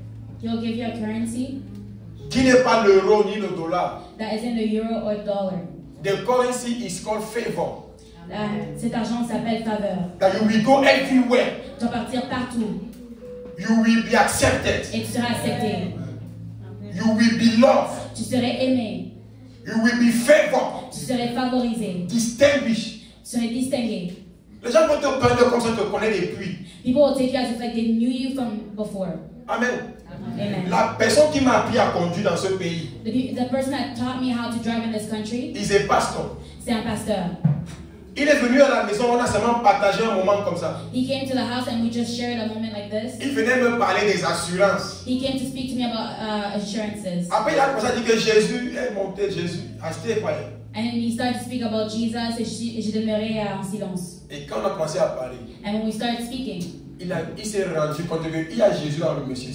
He'll give you a currency qui n'est pas l'euro ni le dollar. that isn't the euro or dollar. The currency is called favor. Cet argent s'appelle faveur. That you will go everywhere. Tu vas partir partout You will be accepted. et tu seras accepté. You will be loved. Tu serais aimé. You will be favored. Tu serais favorisé. Distinguished. Tu serais distingué. Les gens vont te prendre comme ça, te connaissent depuis. People will take you as if like they knew you from before. Amen. Amen. La personne qui m'a appris à conduire dans ce pays, The person that taught me how to drive in this country, il est pasteur. c'est un pasteur. Il est venu à la maison, on a seulement partagé un moment comme ça. He came to the house and we just shared a moment like this. Il venait me parler des assurances. He came to speak to me about assurances. Après, il a commencé à dire que Jésus est monté, Jésus a été quiet. And he started to speak about Jesus et j'ai demeuré en silence. Et quand on a commencé à parler, And when we started speaking, il s'est rendu compte qu'il y a Jésus dans le monsieur.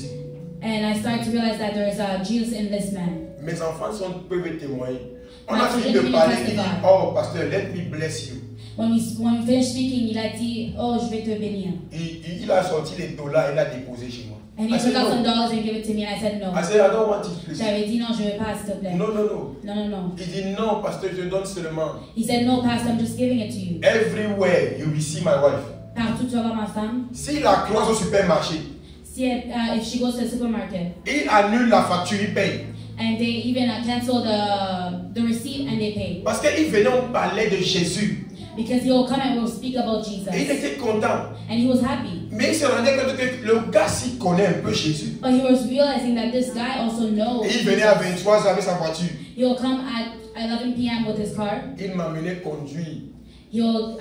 and I started to realize that there is Jesus in this man. Mes enfants peuvent témoigner. On a My fini children de can parler, il dit, testify. oh pasteur, let me bless you. When we finished speaking, il a dit, oh, je vais te bénir. Il a sorti les dollars, il a déposé chez moi. And he I said, took out some no. dollars and gave it to me, and I said no. I said, I don't want it, please. J'avais dit non, je veux pas, s'il te plaît. No, no, no. Non, non, non. Il dit, non, pasteur, je donne seulement. He said, no, Pastor, I'm just giving it to you. Everywhere you will see my wife. Partout tu vas voir ma femme. Si la croise au supermarché, Si if she goes to the supermarket il annule la facture, il paye. and they even cancel the receipt and they pay. Parce qu'il venait, on parlait de Jésus. Because he will come and will speak about Jesus. Et il était content. And he was happy. Mais il se rendait compte que le gars s'y connaît un peu Jésus. But he was realizing that this guy also knows. Et il venait à 23h avec sa voiture. He will come at 11 p.m. with his car. Il m'amenait conduire. He will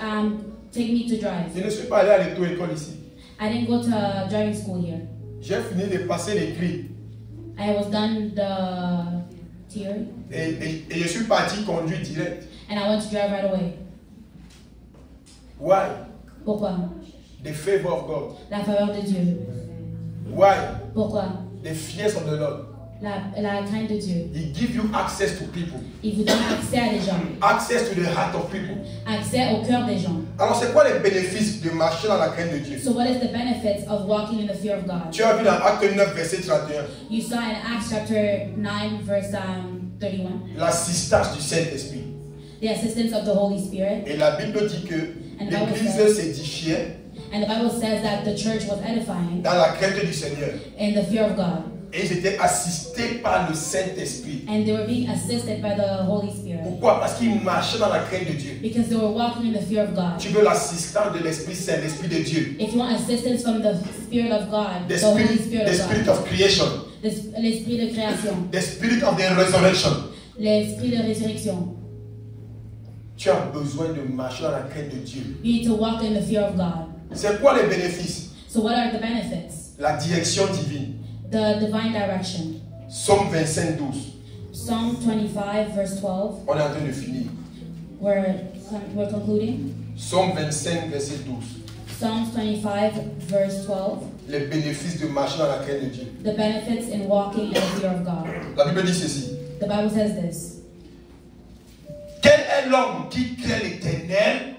take me to drive. Je ne suis pas allé à l'auto-école ici. I didn't go to driving school here. J'ai fini de passer les grilles. I was done the theory. Et je suis parti conduire direct. And I went to drive right away. Why? Pourquoi? The favor of God. La faveur de Dieu. Why? Pourquoi? The fears of the Lord. La crainte de Dieu. He gives you access to people. Il vous donne accès à des gens. Access to the heart of people. Accès au cœur des gens. Alors c'est quoi les bénéfices de marcher dans la crainte de Dieu? So what is the benefits of walking in the fear of God? Tu as vu dans Acte 9, verset 31. You saw in Acts chapter 9, verse 31. L'assistance du Saint-Esprit. The assistance of the Holy Spirit. Et la Bible dit que And the Bible l'Église s'édifiait And the Bible says that the church was edifying dans la crainte du Seigneur. in the fear of God. Et ils étaient assistés par le Saint-Esprit. And they were being assisted by the Holy Spirit. Pourquoi? Parce qu'ils marchaient dans la crainte de Dieu. Because they were walking in the fear of God. Tu veux l'assistance de l'Esprit Saint, l'Esprit de Dieu. If you want assistance from the Spirit of God, The the Holy Spirit, Spirit the of Spirit God, of creation. l'esprit de création, The Spirit of the resurrection. l'esprit de résurrection. Tu as besoin de marcher dans la crainte de Dieu. You need to walk in the fear of God. C'est quoi les bénéfices? So what are the benefits? La direction divine. The divine direction. Psaume 25, 12. Psalm 25, verse 12. On est en train de finir. We're concluding. Psaume 25, verset 12. Psalms 25, verse 12. Les bénéfices de marcher dans la crainte de Dieu. The benefits in walking in the fear of God. La Bible dit ceci. The Bible says this. Quel est l'homme qui craint l'Éternel?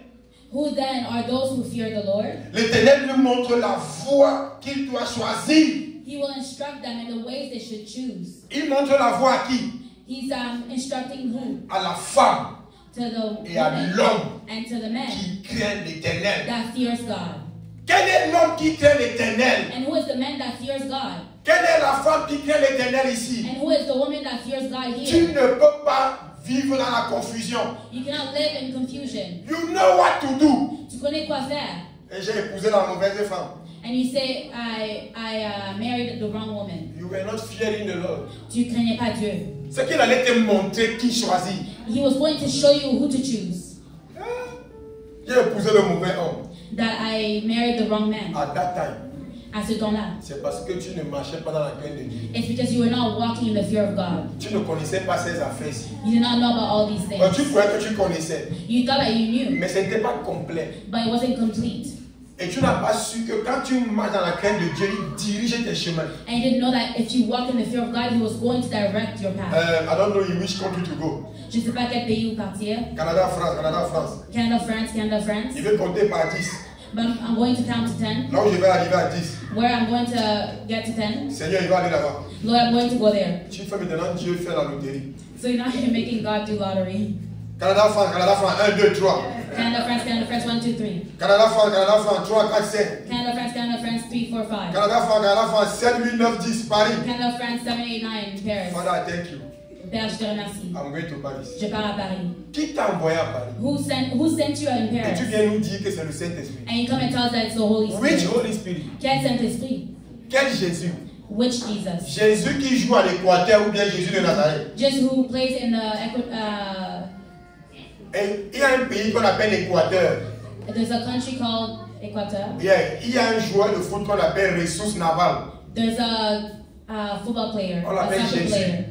Who then are those who fear the Lord? L'Éternel lui montre la voie qu'il doit choisir. He will instruct them in the ways they should choose. Il montre la voie à qui? He's instructing who? À la femme To the et à women l'homme and to the men qui craint l'Éternel. that fears God. Quel est l'homme qui craint l'Éternel? And who is the man that fears God? Quelle est la femme qui craint l'Éternel ici? And who is the woman that fears God Tu here? ne peux pas vivre dans la confusion. You cannot live in confusion. You know what to do. Tu connais quoi faire? Et j'ai épousé la mauvaise femme. And you say, I married the wrong woman. You were not fearing the Lord. Tu craignais pas Dieu. C'est qu'il allait te montrer qui choisir. He was going to show you who to choose. J'ai épousé le mauvais homme. That I married the wrong man. At that time. À ce temps-là. C'est parce que tu ne marchais pas dans la crainte de Dieu. It's because you were not walking in the fear of God. Tu ne connaissais pas ces affaires-ci. You did not know about all these things. Tu croyais que tu connaissais. You thought that you knew, Mais ce n'était pas complet. but it wasn't complete. Et tu n'as pas su que quand tu marches dans la crainte de Dieu, il dirige tes chemins. And you didn't know that if you walk in the fear of God, He was going to direct your path. I don't know in which country to go. Je ne sais pas quel pays où partir. Canada, France, Canada, France. Canada, France, Canada, France. Il veut compter par 10. But I'm going to count to 10. Là où je vais arriver à 10. Where I'm going to get to 10. Seigneur, il va aller là-bas. Lord, I'm going to go there. Tu fais maintenant Dieu faire la loterie. So now you're making God do lottery. Canada, France, 1, 2, 3. Canada, France, 1, 2, 3. Canada, France, 3, 4, 5. Canada, France, 3, 4, 5. Canada, France, 7, 8, 9, 10, Paris. Canada, France, 7, 8, 9, Paris. Father, I thank you. Père, je te remercie. I'm going to Paris. Je pars à Paris. Qui t'a envoyé à Paris? Who sent you in Et Paris? tu viens nous dire que c'est le Saint-Esprit. And you come and tell us that it's the Holy Which Spirit. Holy Spirit? Quel Saint-Esprit? Quel Jésus? Which Jesus? Jésus qui joue à l'Équateur ou bien Jésus de Nazareth? Just who plays in the Et il y a un pays qu'on appelle l'Équateur. there's a country called Equateur. Il y a un joueur de foot qu'on appelle Ressources Naval. There's a football player, On a l'appelle soccer Jésus. player.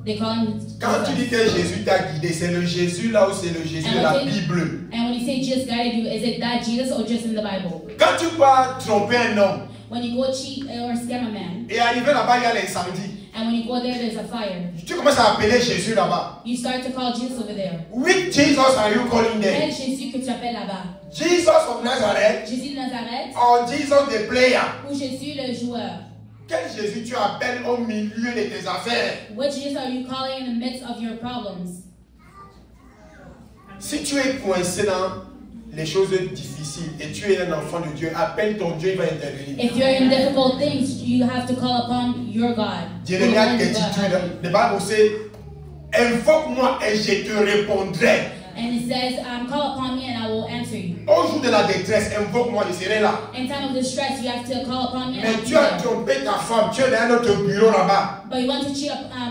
They call him Quand tu Jesus. dis que Jésus t'a guidé, c'est le Jésus là où c'est le Jésus de la Bible. And when you say Jesus guided you, is it that Jesus or just in the Bible? Quand tu vas tromper un homme When you go cheat or scam a man, et arriver là-bas, il y a l'incendie. and when you go there, there's a fire. Tu commences à appeler Jésus là-bas. You start to call Jesus over there. Which Jesus are you calling Quel there? Jésus que tu appelles là-bas? Jesus of Nazareth Jésus de Nazareth or Jesus the player? ou Jésus le joueur? Quel Jésus tu appelles au milieu de tes affaires? Which Jesus are you calling in the midst of your problems? Si tu es coincé dans les choses difficiles et tu es un enfant de Dieu, appelle ton Dieu, il va intervenir. If you're in difficult things, you have to call upon your God. Jérémie a dit, le Bible say, invoque-moi et je te répondrai. And it says, call upon me and I will answer you. Au jour de la détresse, invoque-moi, je serai là. In time of distress, you have to call upon me and Mais I'll be tu as there. trompé ta femme, tu es dans notre bureau là-bas. But you want to cheat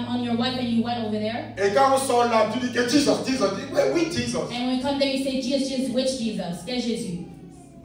on your wife and you went over there. Et quand on sort là, tu dis que Jesus, Jesus, mais oui, Jesus. And when you come there, you say, Jesus, Jesus, which Jesus? Quel Jésus?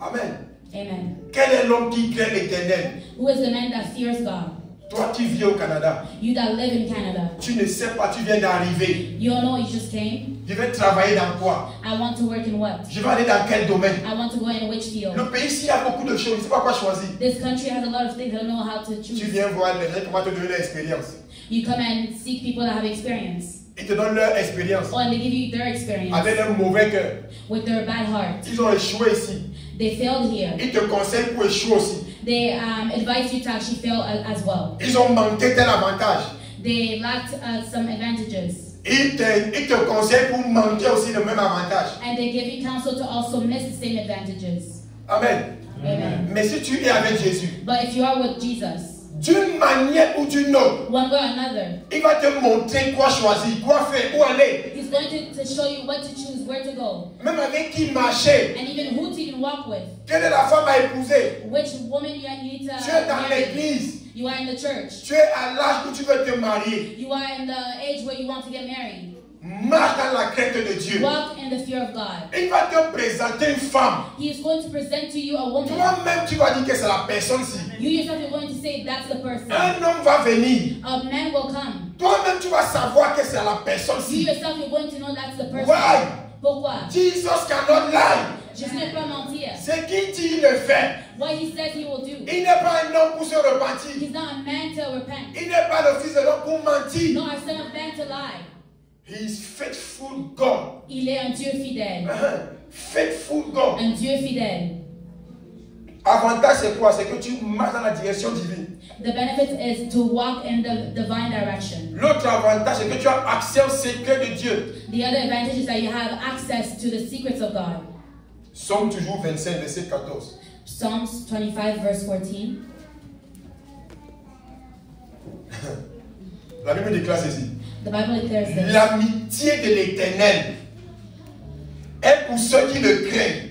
Amen. Amen. Quel est l'homme qui craint l'Éternel? Who is the man that fears God? Toi qui vis au Canada, You that live in Canada. tu ne sais pas, tu viens d'arriver. You don't know, you just came. Je vais travailler dans quoi? I want to work in what? Je vais aller dans quel domaine? I want to go in which field? Le pays ici a beaucoup de choses, je ne sais pas quoi choisir. This country has a lot of things I don't know how to Tu choose. viens voir les gens comment te donner leur expérience. You come and seek people that have experience. Ils te donnent leur expérience Oh, and they give you their experience avec un mauvais cœur. with their bad heart. Ils ont échoué ici. They failed here. Ils te conseillent pour échouer aussi. They advise you to actually fail as well. Ils ont manqué tel avantage. They lacked some advantages. Ils te conseillent pour manquer aussi le même avantage. And they give you counsel to also miss the same advantages. Amen. Amen. Mais si tu es avec Jésus, But if you are with Jesus, d'une manière ou d'une autre, one way or another, il va te montrer quoi choisir, quoi faire, où aller. He's going to show you what to choose, where to go, Même avec qui marcher. and even who to even walk with. Quelle est la femme à épouser? Which woman you need to Tu es dans marry. l'église. You are in the church. Tu es à l'âge où tu veux te marier. You are in the age where you want to get married. Marche dans la crainte de Dieu. Walk in the fear of God. Il va te présenter une femme. He is going to present to you a woman. Toi-même, tu vas dire que c'est la personne-ci. You yourself are going to say that's the person. Un homme va venir. A man will come. Toi-même, tu vas savoir que c'est la You personne-ci. yourself are going to know that's the person. Why? Pourquoi? Jesus cannot lie. Jésus n'est pas mentir. C'est qui dit il le fait. What he says he will do. Il n'est pas un homme pour se repentir. He's not a man to repent, Il n'est pas le fils de l'homme pour mentir. nor a son of man to lie. He is faithful God. Il est un Dieu fidèle. Faithful God. Un Dieu fidèle. Avantage c'est quoi? C'est que tu marches dans la direction divine. The benefit is to walk in the divine direction. L'autre avantage c'est que tu as accès au secret de Dieu. The other advantage is that you have access to the secrets of God. Somme toujours 25, verset 14. Psalms 25, verse 14. La Bible déclare ceci. The Bible declares this. L'amitié de l'Éternel est pour ceux qui le craignent.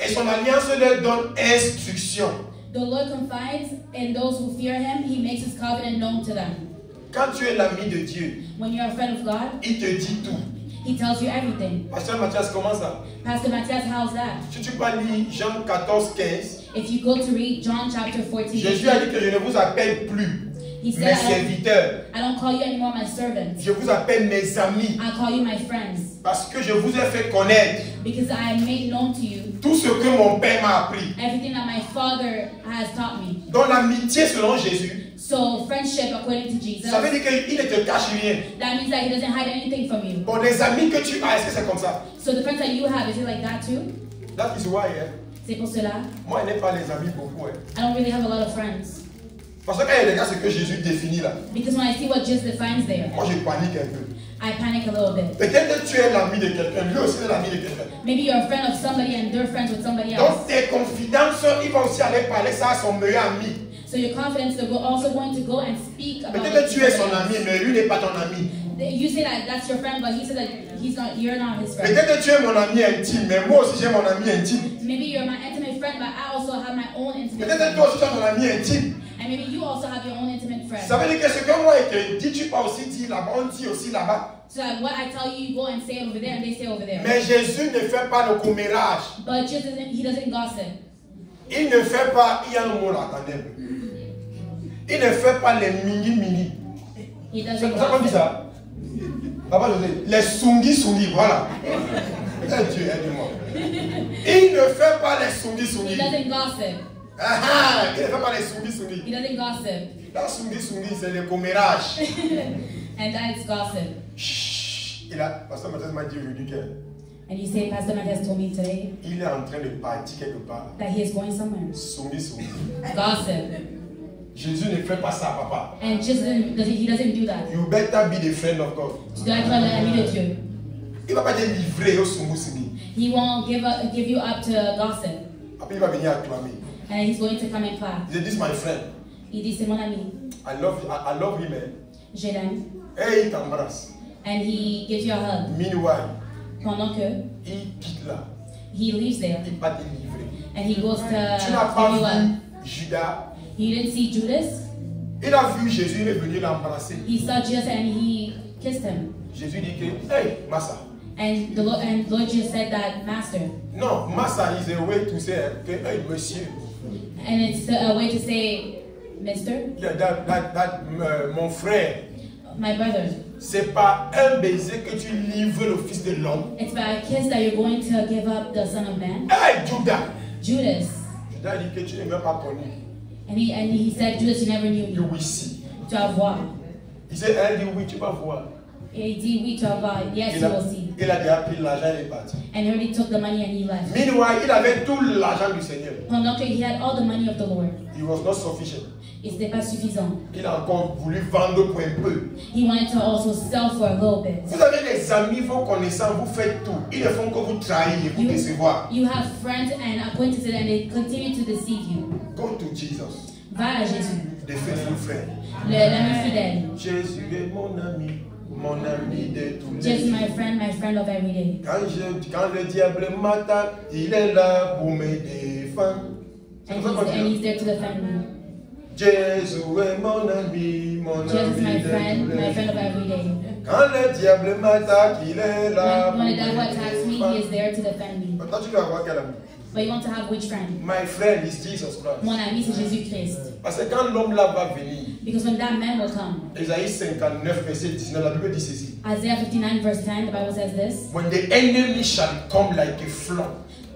Et son alliance leur donne instruction. The Lord confides in those who fear him. He makes his covenant known to them. Quand tu es l'ami de Dieu, When you're a friend of God, il te dit tout. he tells you everything. Pasteur Mathias, comment ça? Pastor Matthias, how's that? Si tu vas lire Jean 14, 15, If you go to read John chapter 14, Jésus a dit que je ne vous appelle plus he said, mes serviteurs. I don't call you anymore my servants. Je vous appelle mes amis. I call you my friends. Parce que je vous ai fait connaître Because I have made known to you tout ce que mon Père m'a appris. everything that my Father has taught me. Donc l'amitié selon Jésus, So friendship according to Jesus, ça veut dire qu'il ne te cache rien. that means that he doesn't hide anything from you. Pour les amis que tu as, est-ce que c'est comme ça? So the friends that you have, is it like that too? That is why, C'est pour cela. moi je n'ai pas les amis beaucoup. I don't really have a lot of friends. Parce que quand il regarde ce que Jésus définit là, Because when I see what Jesus defines there, moi je panique un peu. I panic a little bit. Peut-être que tu es l'ami de quelqu'un, lui aussi est l'ami de quelqu'un. Maybe you're a friend of somebody and they're friends with somebody else. Donc tes confidences, il va aussi aller parler ça à son meilleur ami. So your confidence, they're also going to go and speak about Peut-être it que to tu es son somebody ami, else. mais lui n'est pas ton ami. You say that that's your friend, but he said that you're not his friend. Peut-être que tu es mon ami intime, mais moi aussi j'ai mon ami intime. Maybe you're my intimate friend, but I also have my own intimate Peut-être que friend. toi aussi tu as mon ami intime. And maybe you also have your own intimate friend. Ça veut dire que ce que moi je te dis, tu peux aussi dire là-bas, on dit aussi là-bas. So that what I tell you, you go and say it over there, and they say over there. Mais Jésus ne fait pas le commérage. But Jesus, he doesn't gossip. Il ne fait pas, il y a un mot là, attendez un peu. Il ne fait pas les mini-mini. He C'est doesn't comme ça qu'on dit gossip. ça. Papa José, les sungi-sungi, voilà. Dieu, aide-moi. Il ne fait pas les He sungi-sungi. doesn't gossip. Il ne fait pas les sungi-sungi. He doesn't gossip. La sungi-sungi, c'est le commérage. And that's gossip. Chut. Pasteur Mathias m'a dit aujourd'hui And you say, Pastor Matthias told me today qu'il est en train de partir quelque part. that he is going somewhere. Sungi-sungi. Gossip. Jésus ne fait pas ça, papa. And Jesus, he doesn't do that. You better be the friend of God. Tu dois être l'ami de Dieu. Il ne va pas te livrer au sungi-sungi. He won't give you up to gossip. Après, il va venir acclamer. And he's going to come and clap. He said, this is my friend. Il dit, c'est mon ami. I love him, man. Je l'aime. Et il t'embrasse. And he gives you a hug. Meanwhile, Pendant que il quitte là. he leaves there. Il va te livrer. And he goes to Tu n'as pas give you up. vu Judas. You didn't see Judas? Il a vu Jésus, il est venu l'embrasser. He saw Jesus and he kissed him. Jésus dit que, hey, Massa. And the Lord Jesus said that, Master. Non, Massa is a way to say, que, hey, monsieur. And it's a way to say, Mister, Mon frère. my brother. C'est pas un baiser que tu livres le fils de l'homme. It's by a kiss that you're going to give up the Son of Man. Hey, Judas. Judas. Judas dit que tu n'es même pas connu. And he said, Judas, you never knew You me. will see. Tu vas voir. Il s'est dit oui, tu vas voir. Et il dit, oui, tu vas voir. Yes, you will see. Il a déjà pris l'argent et il est parti. And he already took the money and he left. Meanwhile, il avait tout l'argent du Seigneur. Pendant que he had all the money of the Lord. It was not sufficient. Et c'était pas suffisant. Il a encore voulu vendre pour un peu. He wanted to also sell for a little bit. Vous avez des amis, vos connaissants, vous faites tout. Ils ne font que vous trahir et vous décevoir. You have friends and acquaintances and they continue to deceive you. Go to Jesus. Va à Jésus, The faithful friend. l'ami fidèle. Jésus est mon ami de tous les Jesus, jours. my friend of every day. Quand le diable m'attaque, il est là pour me défendre. And he's there to defend me. Jésus est mon ami Jesus, my de friend tous les of jours. every day. Quand le diable m'attaque, il est là When the pour devil me attacks me, he is there to defend me. Maintenant, tu dois avoir quel ami? But you want to have which friend? My friend is Jesus Christ. Mon ami, c'est Jésus-Christ. Parce que quand l'homme là va venir, Because when that man will come, Isaïe 59, verset 19, la Bible dit ceci. Isaiah 59 verse 10, the Bible says this. When the enemy shall come like a flood,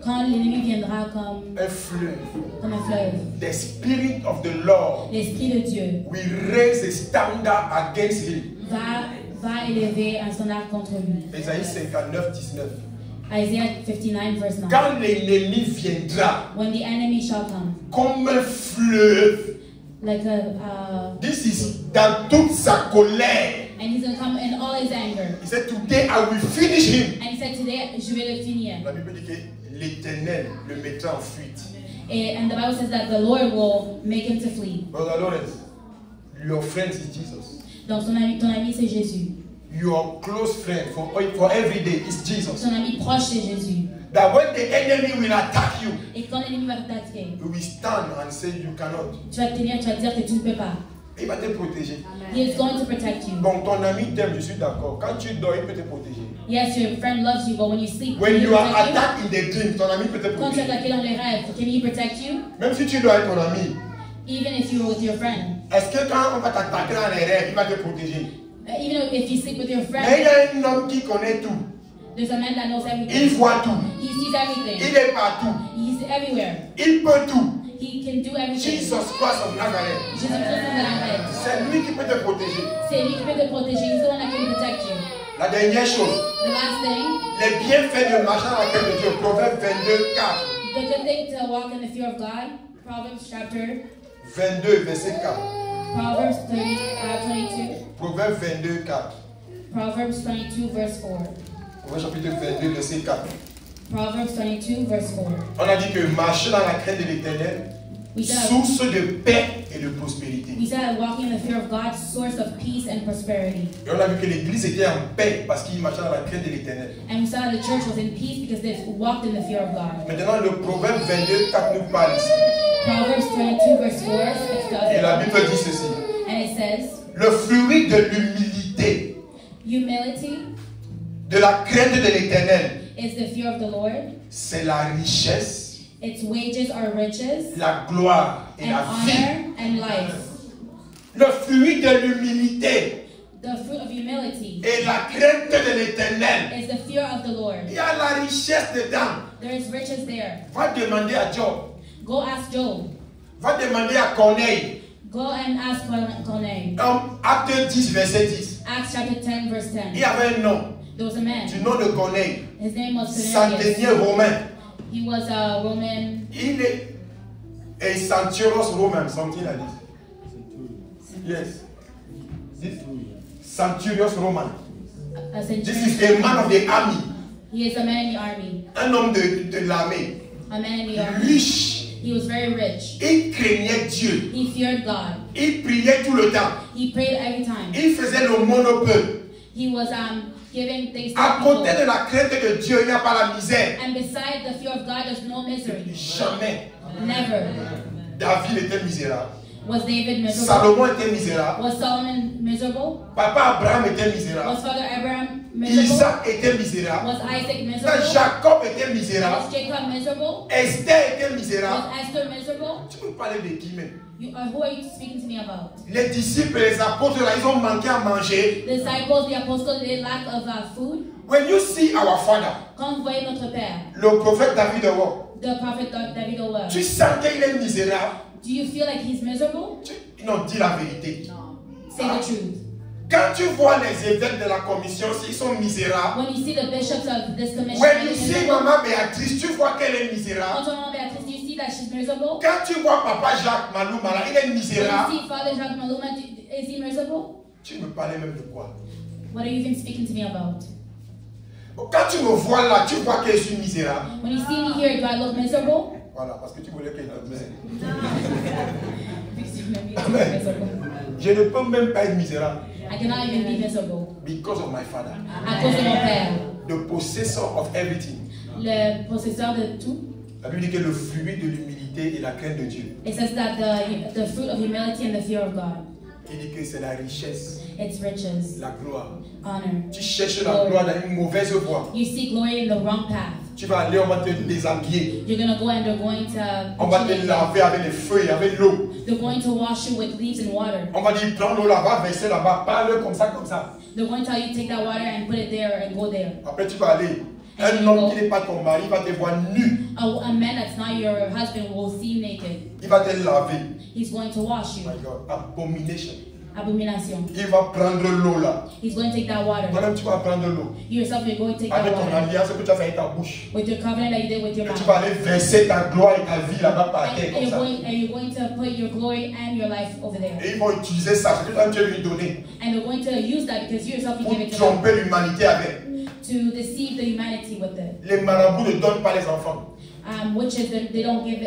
Quand l'ennemi viendra comme un fleuve, un fleuve, the Spirit of the Lord l'Esprit de Dieu will raise a standard against him. va élever un standard contre lui. Isaïe 59, 19. Isaiah 59 verse 9. Quand l'ennemi viendra When the enemy shall come, comme un fleuve, like a this is dans toute sa colère. and he's gonna come in all his anger. He said, today I will finish him. And he said, today je vais le finir. La Bible dit que l'Éternel le mettra en fuite. And the Bible says that the Lord will make him to flee. Brother Lawrence, your friend is Jesus. Donc ton ami c'est Jésus. Your close friend for every day is Jesus. Ton ami proche c'est Jésus. That when the enemy will attack you, Et quand l'ennemi va t'attaquer, you will stand and say you cannot. tu vas tenir, tu vas dire que tu ne peux pas. Il va te protéger. He is going to protect you. Bon, ton ami t'aime, je suis d'accord. Quand tu dors, il peut te protéger. Yes, your friend loves you, but when you sleep, When can he you are protect you? attacked in the dream, ton ami peut te Quand tu es protéger. attaqué dans les rêves, can he protect you? Même si tu dois être ton ami, Even if you're with your friend. est-ce que quand on va t'attaquer dans les rêves, il va te protéger? Even if you sleep with your Mais il friend, y a un homme qui connaît tout. there's a man that knows Il everything. voit tout. He sees everything. Il est partout. He's everywhere. Il peut tout. He can do everything. Jesus Christ of Nazareth. Jésus Christ de Nazareth. C'est lui qui peut te protéger. C'est lui qui peut te protéger. He's the one that can protect you. La dernière chose, The last thing, les bienfaits de marcher dans la crainte de Dieu. Proverbe 22, 4. the good thing to walk in the fear of God. Proverbs chapter 22, verset 4. Proverbs 22. Proverbe 22, 4. Proverbs 22 verse 4. Proverbe chapitre 22, verset 4. Proverbs 22 verse 4. On a dit que marcher dans la crainte de l'Éternel, We said, source de paix et de prospérité. we said walking in the fear of God, source of peace and prosperity. Et on a vu que l'Église était en paix parce qu'il marchait dans la crainte de l'Éternel. And we saw the church was in peace because they walked in the fear of God. Maintenant, le Proverbe 22, 4 nous parle ici. Proverbs 22 verse 4 speaks to us. Et la Bible dit ceci. And it says, Le fruit de l'humilité, humility de la crainte de l'Éternel, is the fear of the Lord. c'est la richesse, Its wages are riches la gloire et and la vie. honor and life. Le fruit de l'humilité The fruit of humility et la crainte de l'Éternel. is the fear of the Lord. Il y a la richesse dedans. There is riches there. Va demander à Job. Go ask Job. Va demander à Corneille. Go and ask Corneille. Acte 10, verset 10. Acts chapter 10 verse Il y 10. avait un nom, There was a man. du nom de Corneille, His name was Cornelius. centenier romain. He was a Roman. Il est a centurios romain, something like this. Yes. This centurios roman. A This centurion. is a man of the army. He is a man in the army. Un homme de l'armée. A man in the army. Riche. He was very rich. Il craignait Dieu. He feared God. Il priait tout le temps. He prayed every time. Il faisait le monopole. He was giving things to À people. côté de la crainte de Dieu, il n'y a pas la misère. And beside the fear of God, there's no misery. Jamais. Never. David était misérable. Was David miserable? Salomon était misérable. Was Solomon miserable? Papa Abraham était misérable. Was Father Abraham miserable? Isaac était misérable. Was Isaac miserable? Jacob était misérable. Was Jacob miserable? Esther était misérable. Was Esther miserable? Tu peux parler de qui même? Who are you speaking to me about? Les disciples et les apôtres, là, ils ont manqué à manger. The disciples, the apostles, they lack of food. When you see our father, Quand vous voyez notre père, le prophète David de War, the prophet David Ower, tu sens qu'il est misérable. do you feel like he's miserable? Non, dis la vérité. Say the truth. Quand tu vois les évêques de la commission, s'ils sont misérables. When you see the bishops of this commission, When you see Maman Béatrice, tu vois qu'elle est misérable. Quand Maman Béatrice, do you see that she's miserable? Quand tu vois Papa Jacques Malouma, là, il est When misérable. you see Father Jacques Maluma, is he miserable? Tu me parlais même de quoi? What are you even speaking to me about? Quand tu me vois là, tu vois que je suis misérable. When you see me here, do I look miserable? Voilà, parce que tu voulais que je te dise. Amen. Je ne peux même pas être misérable. I cannot even be miserable. Because of my father. À cause de mon père, The possessor of everything. le possesseur de tout. La Bible dit que le fruit de l'humilité et la crainte de Dieu. It says that the fruit of humility and the fear of God. Il dit que c'est la richesse, It's riches, la gloire. honor. Tu cherches la gloire dans une mauvaise voie. You seek glory in the wrong path. Tu vas aller, on va te déshabiller. You're gonna go and they're going On va to te laver avec les feuilles, avec l'eau. they're going to wash you with leaves and water. On va dire, prends l'eau là-bas, verser là-bas, parle comme ça, comme ça. They're going to tell you take that water and put it there and go there. Après, tu vas aller. Un homme qui n'est pas ton mari va te voir nu. A man that's not your husband will see you naked. Il va te laver. He's going to wash you. My God, abomination. Abomination. Il va prendre l'eau là. He's going to take that water. Toi-même, tu vas prendre l'eau. You yourself, you're going to take that Avec ton water. alliance que tu as fait avec ta bouche. With your covenant that you did with your Et tu mouth. vas aller verser ta gloire et ta vie là-bas par terre comme ça. And you're going to put your glory and your life over there. Et ils vont utiliser ça, c'est que tu as lui donné. And you're going to use that because you yourself you Pour give it to them. tromper l'humanité avec. To deceive the humanity with it. Les marabouts ne donnent pas les enfants. Witches, they don't give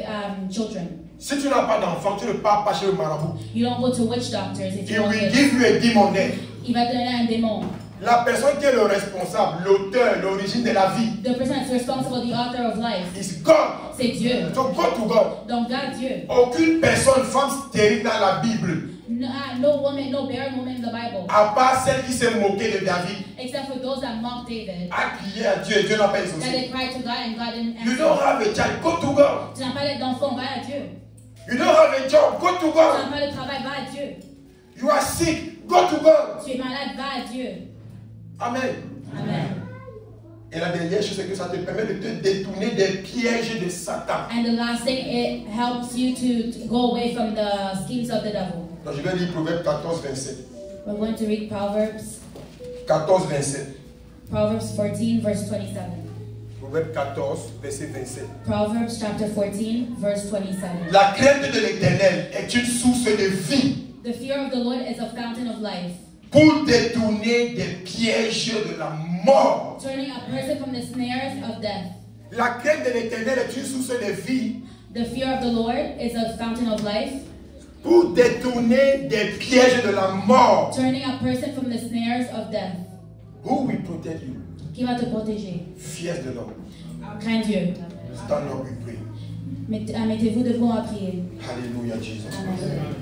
children. Si tu n'as pas d'enfant, tu ne pars pas chez le marabout. You don't go to witch doctors if you He don't will give. give you a demon there. Il va te donner un démon. La personne qui est le responsable, l'auteur, l'origine de la vie, The person that's responsible, the author of life, is God. c'est Dieu. So go to God. Donc garde Dieu. Aucune personne, femme stérile dans la Bible, No woman, no barren woman in the Bible, à part celle qui s'est moquée de David, except for those that mocked David, a crié à Dieu et Dieu n'a pas that exaucé. they cried to God and God didn't You answer. don't have a child, go to God. Tu n'as pas d'enfant, va à Dieu. You don't have a job, go to Tu n'as God. pas de travail, va à Dieu. You are sick, go to God. Tu es malade, va à Dieu. Amen. Amen. Et la dernière chose, c'est que ça te permet de te détourner des pièges de Satan. And the last thing, it helps you to go away from the schemes of the devil. Donc je vais lire Proverbe 14, 27. We're going to read Proverbs 14, 27. 14, verse 27. Proverbe 14, verset 27. Proverbs chapter 14, verse 27. La crainte de l'Éternel est une source de vie The fear of the Lord is a fountain of life, pour détourner des pièges de la mort. turning a person from the snares of death. La crainte de l'Éternel est une source de vie The fear of the Lord is a fountain of life, pour détourner des pièges de la mort. turning a person from the snares of death. Who will protect you? Qui va te protéger? Fierce de l'homme. Crains Dieu. Stand up, we pray. Mettez-vous debout à prier. Hallelujah, Jesus. Amen.